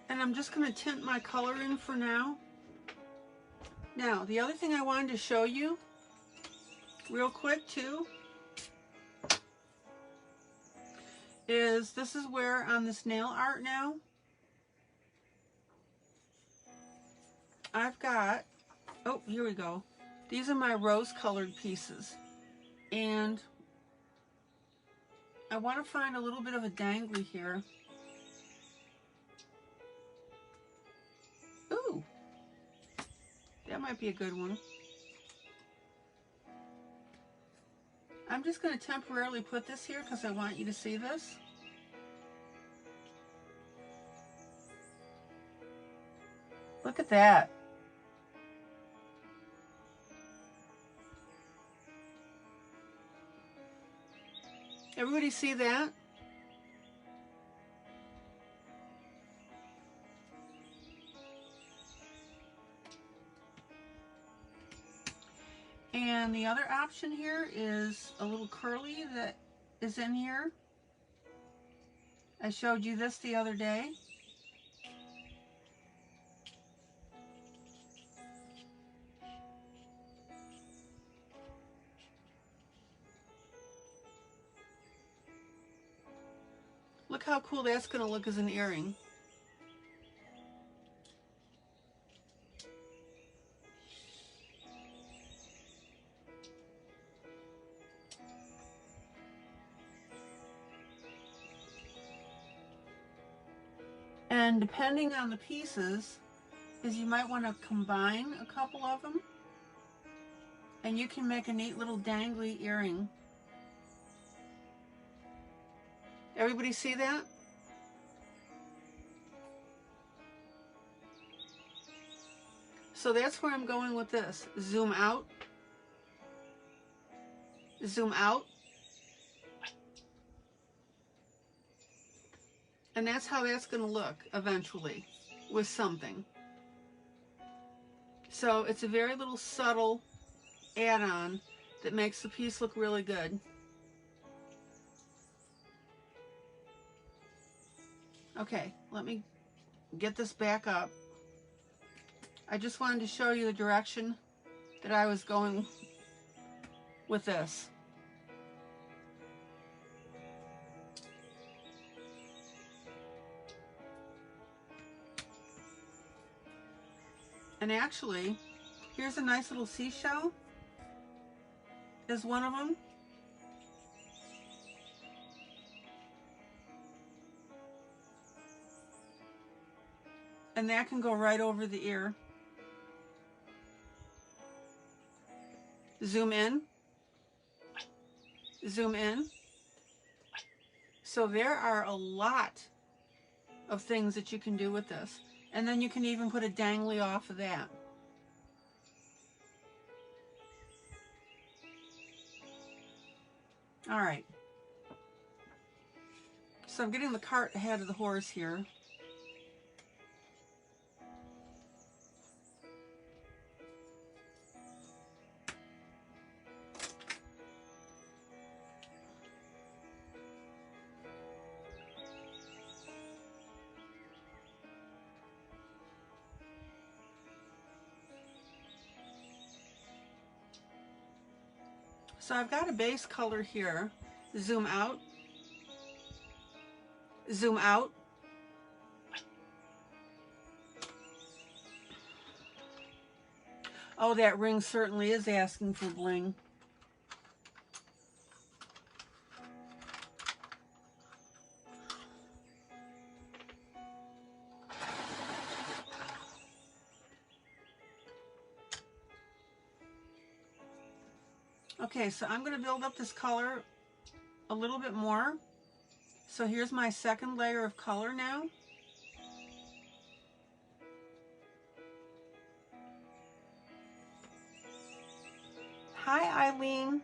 Speaker 1: And I'm just going to tint my color in for now. Now, the other thing I wanted to show you real quick too is this is where on this nail art now, I've got, oh, here we go. These are my rose colored pieces. And I want to find a little bit of a dangly here. Ooh, that might be a good one. I'm just going to temporarily put this here because I want you to see this. Look at that. Everybody see that? And the other option here is a little curly that is in here. I showed you this the other day. Look how cool that's going to look as an earring. And depending on the pieces, is you might want to combine a couple of them, and you can make a neat little dangly earring. Everybody see that? So that's where I'm going with this. Zoom out. Zoom out. And that's how that's going to look eventually with something. So it's a very little subtle add-on that makes the piece look really good. Okay, let me get this back up. I just wanted to show you the direction that I was going with this. And actually, here's a nice little seashell. Is one of them. And that can go right over the ear. Zoom in. Zoom in. So there are a lot of things that you can do with this. And then you can even put a dangly off of that. All right. So I'm getting the cart ahead of the horse here. So I've got a base color here. Zoom out. Zoom out. Oh, that ring certainly is asking for bling. Okay, so I'm going to build up this color a little bit more. So here's my second layer of color now. Hi, ILene.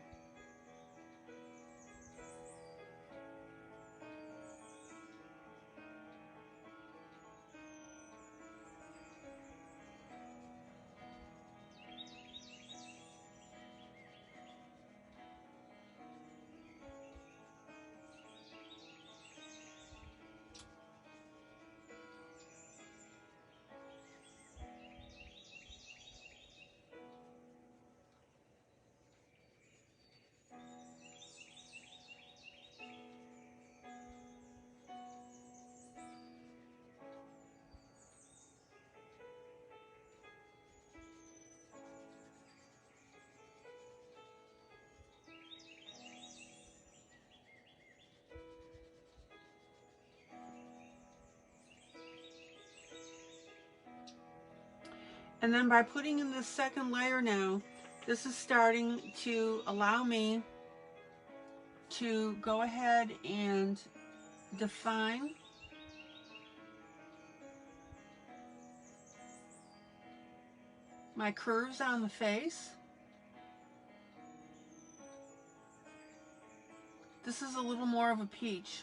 Speaker 1: And then by putting in this second layer now, this is starting to allow me to go ahead and define my curves on the face. This is a little more of a peach.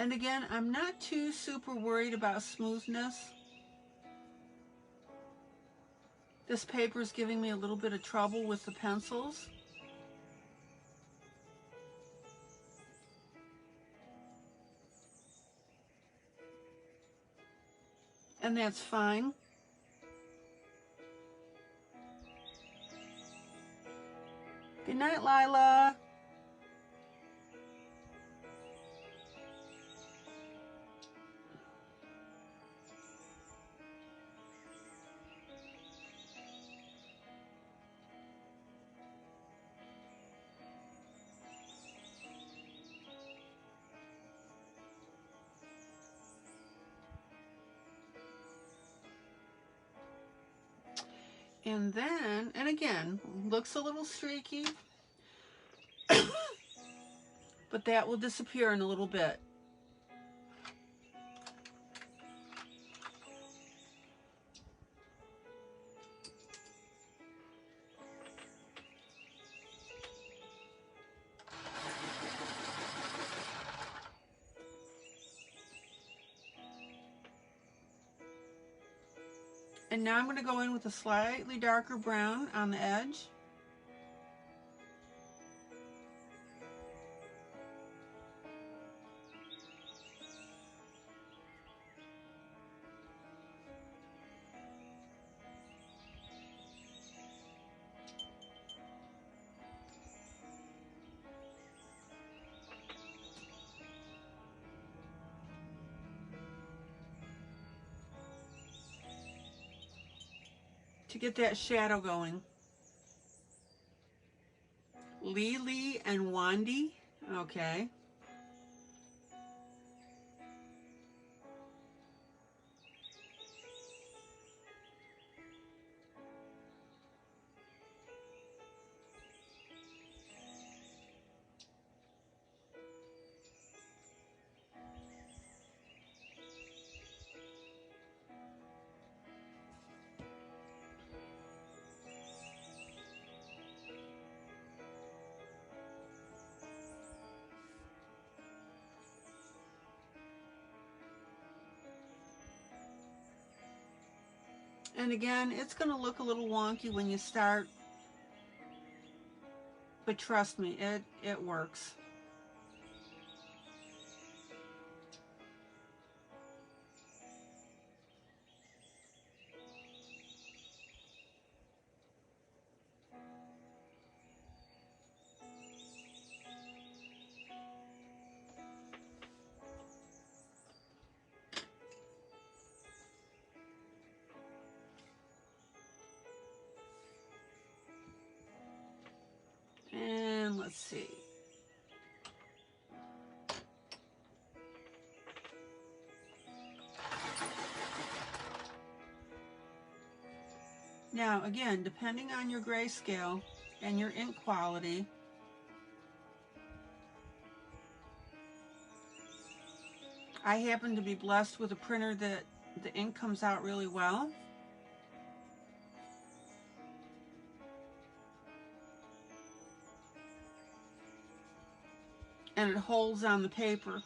Speaker 1: And again, I'm not too super worried about smoothness. This paper is giving me a little bit of trouble with the pencils. And that's fine. Good night, Lila. And then, and again, looks a little streaky, but that will disappear in a little bit. And now I'm going to go in with a slightly darker brown on the edge. To get that shadow going. Lily and Wandy. Okay. And again, it's going to look a little wonky when you start, but trust me, it works. And let's see. Now, again, depending on your grayscale and your ink quality, I happen to be blessed with a printer that the ink comes out really well. And it holds on the paper.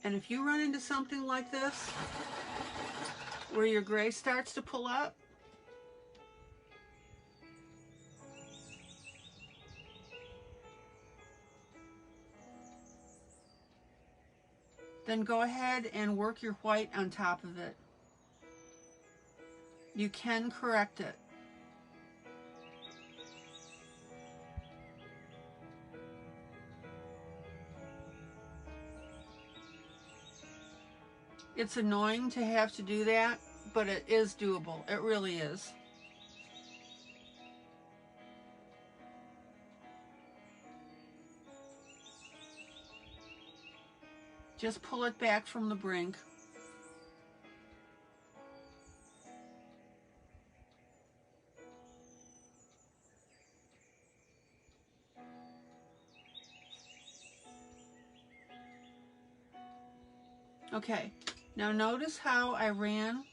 Speaker 1: And if you run into something like this, where your gray starts to pull up, then go ahead and work your white on top of it. You can correct it. It's annoying to have to do that, but it is doable. It really is. Just pull it back from the brink. Okay, now notice how I ran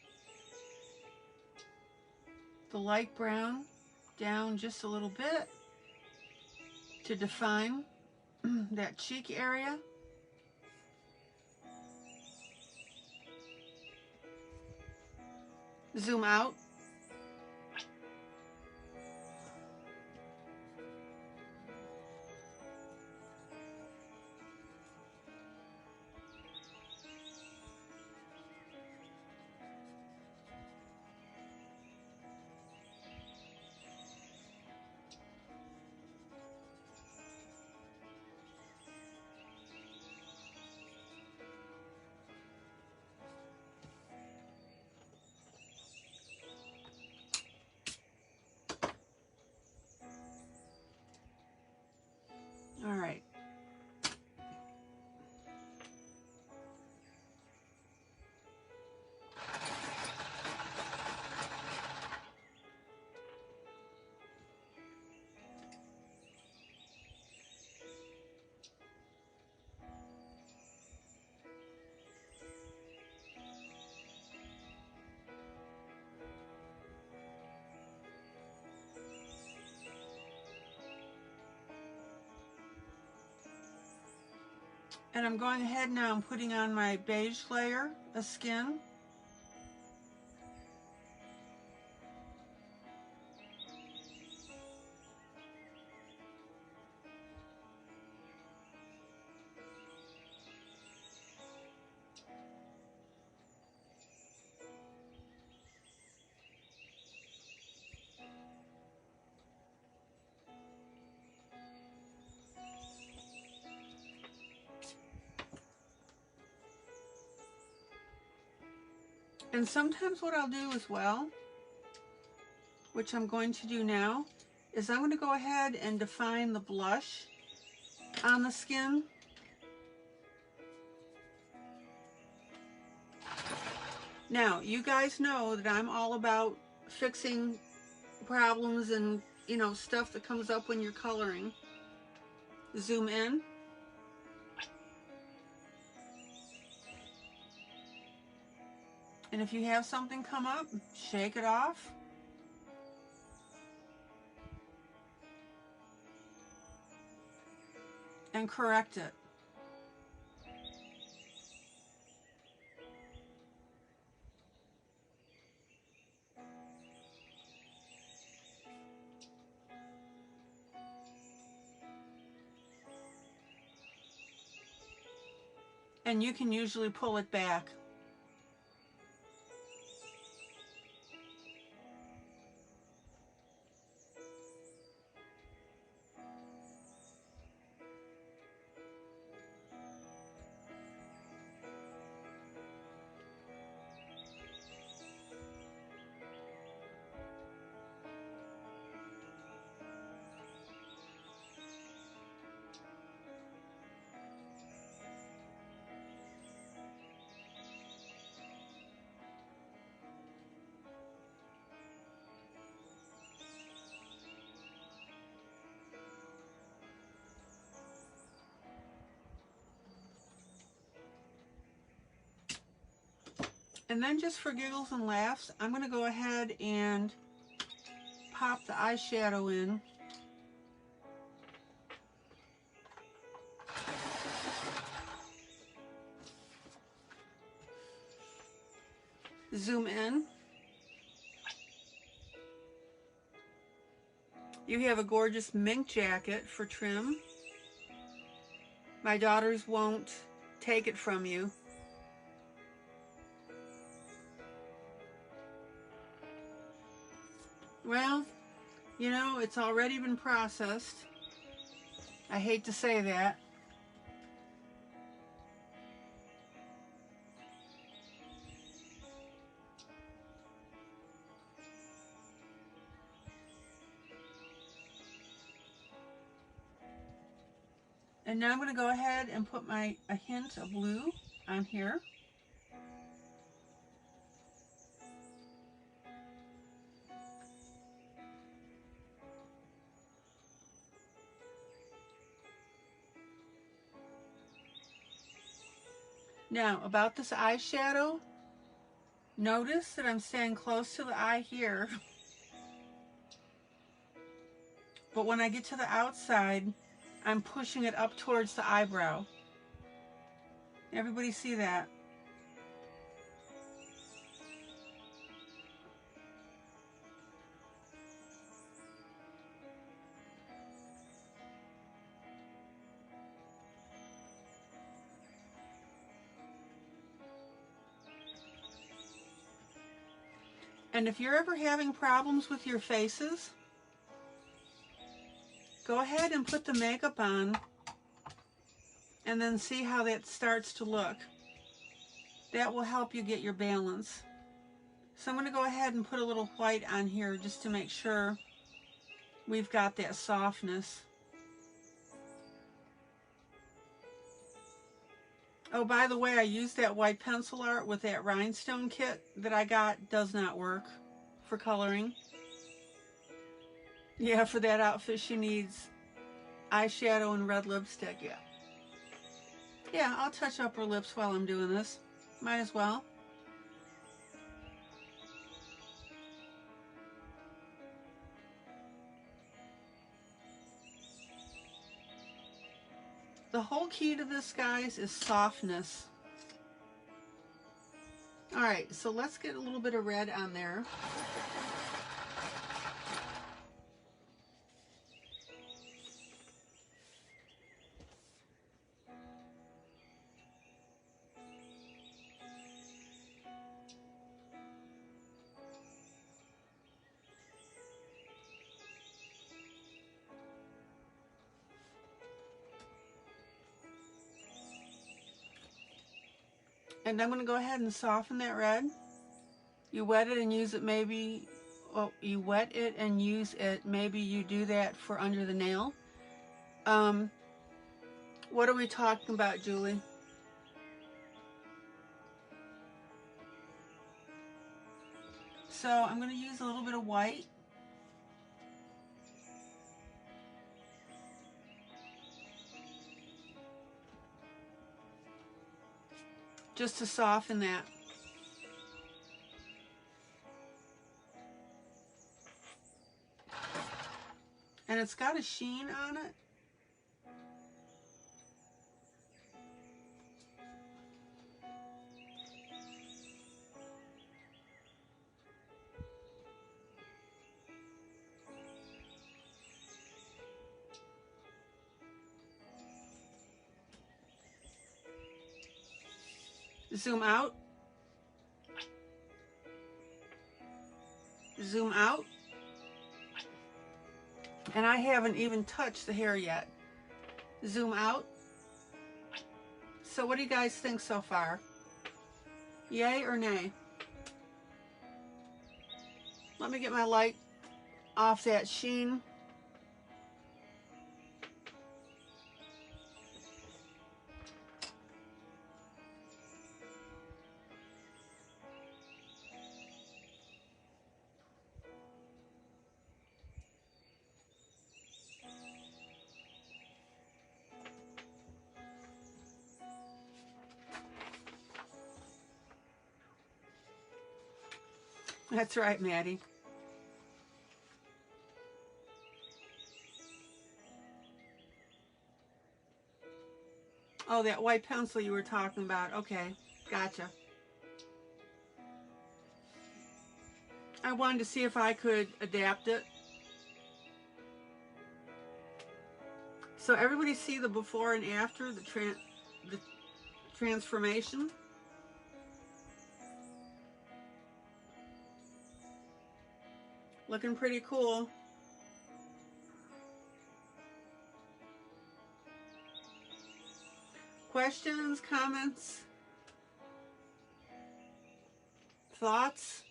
Speaker 1: the light brown down just a little bit to define that cheek area. Zoom out. All right. And I'm going ahead now and putting on my beige layer of skin. And sometimes what I'll do as well, which I'm going to do now, is I'm going to go ahead and define the blush on the skin. Now, you guys know that I'm all about fixing problems and, you know, stuff that comes up when you're coloring. Zoom in. And if you have something come up, shake it off. and correct it. And you can usually pull it back. And then just for giggles and laughs, I'm going to go ahead and pop the eyeshadow in. Zoom in. You have a gorgeous mink jacket for trim. My daughters won't take it from you. Well, you know, it's already been processed. I hate to say that. And now I'm going to go ahead and put a hint of blue on here. Now, about this eyeshadow, notice that I'm staying close to the eye here. But when I get to the outside, I'm pushing it up towards the eyebrow. Everybody see that? And if you're ever having problems with your faces, go ahead and put the makeup on and then see how that starts to look. That will help you get your balance. So I'm going to go ahead and put a little white on here just to make sure we've got that softness. Oh, by the way, I used that white pencil art with that rhinestone kit that I got. Does not work for coloring. Yeah, for that outfit she needs eyeshadow and red lipstick. Yeah. Yeah, I'll touch up her lips while I'm doing this. Might as well. The whole key to this, guys, is softness. All right, so let's get a little bit of red on there. And I'm going to go ahead and soften that red. You wet it and use it maybe, well, you wet it and use it, maybe you do that for under the nail. What are we talking about, Julie? So I'm going to use a little bit of white. Just to soften that. And it's got a sheen on it. Zoom out. Zoom out. And I haven't even touched the hair yet. Zoom out. So what do you guys think so far? Yay or nay? Let me get my light off that sheen. That's right, Maddie. Oh, that white pencil you were talking about. Okay, gotcha. I wanted to see if I could adapt it. So everybody see the before and after, the transformation? Looking pretty cool. Questions, comments, thoughts?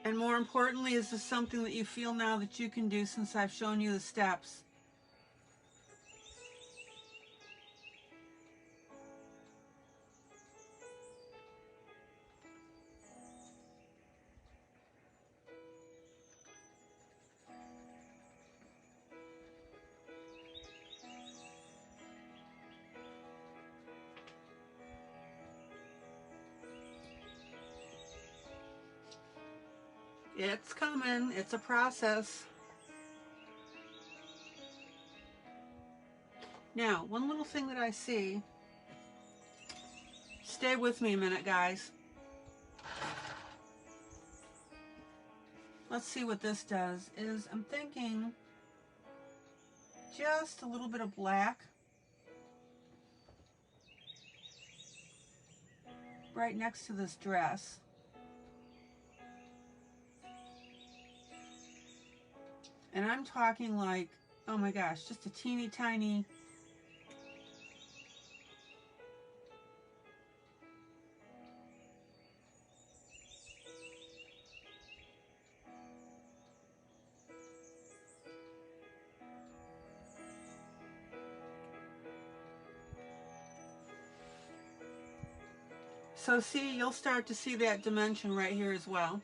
Speaker 1: And more importantly, is this something that you feel now that you can do since I've shown you the steps? It's coming. It's a process. Now, one little thing that I see. Stay with me a minute, guys. Let's see what this does. I'm thinking just a little bit of black right next to this dress. And I'm talking like, oh my gosh, just a teeny tiny. So see, you'll start to see that dimension right here as well.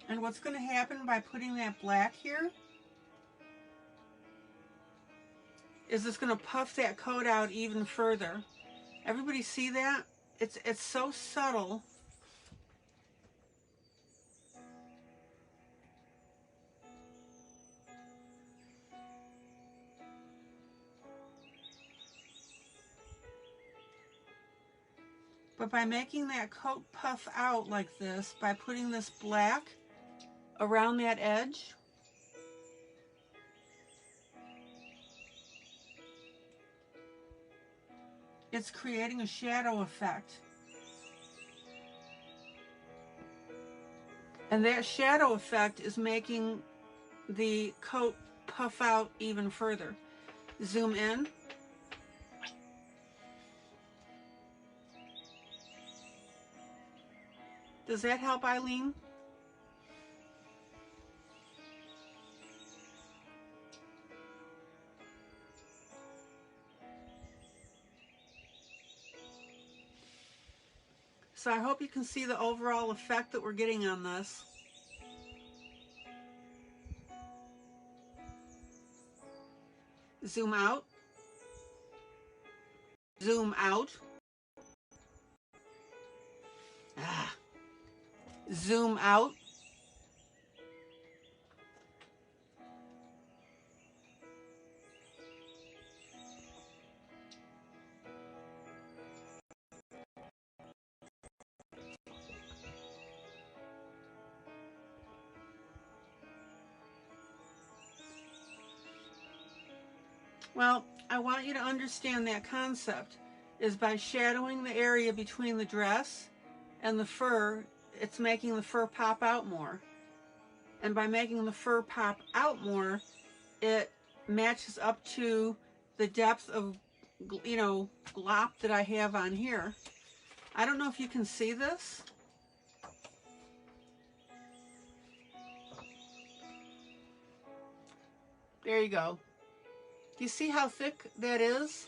Speaker 1: And what's going to happen by putting that black here is it's going to puff that coat out even further. Everybody see that? It's so subtle. But by making that coat puff out like this, by putting this black around that edge, it's creating a shadow effect. And that shadow effect is making the coat puff out even further. Zoom in. Does that help, ILene? So I hope you can see the overall effect that we're getting on this. Zoom out. Zoom out. Zoom out. Well, I want you to understand that concept is by shadowing the area between the dress and the fur, it's making the fur pop out more. And by making the fur pop out more, it matches up to the depth of, glop that I have on here. I don't know if you can see this. There you go. Do you see how thick that is?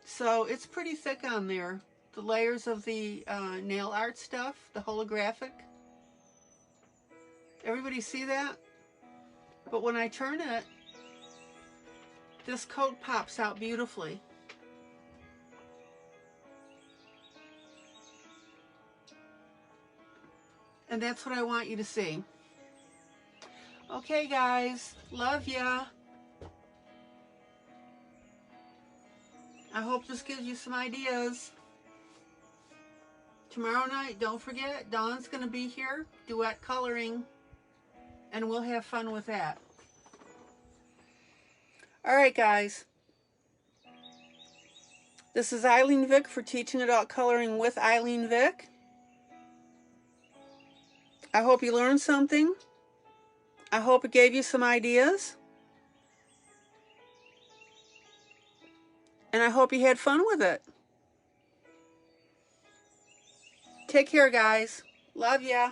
Speaker 1: So it's pretty thick on there. The layers of the nail art stuff, the holographic. Everybody see that? But when I turn it, this coat pops out beautifully. And that's what I want you to see. Okay, guys, love ya. I hope this gives you some ideas. Tomorrow night, don't forget, Dawn's going to be here, duet coloring, and we'll have fun with that. All right, guys. This is ILene Vick for Teaching Adult Coloring with ILene Vick. I hope you learned something. I hope it gave you some ideas. And I hope you had fun with it. Take care, guys. Love ya.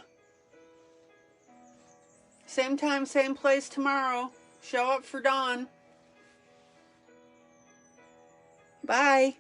Speaker 1: Same time, same place tomorrow. Show up for Dawn. Bye.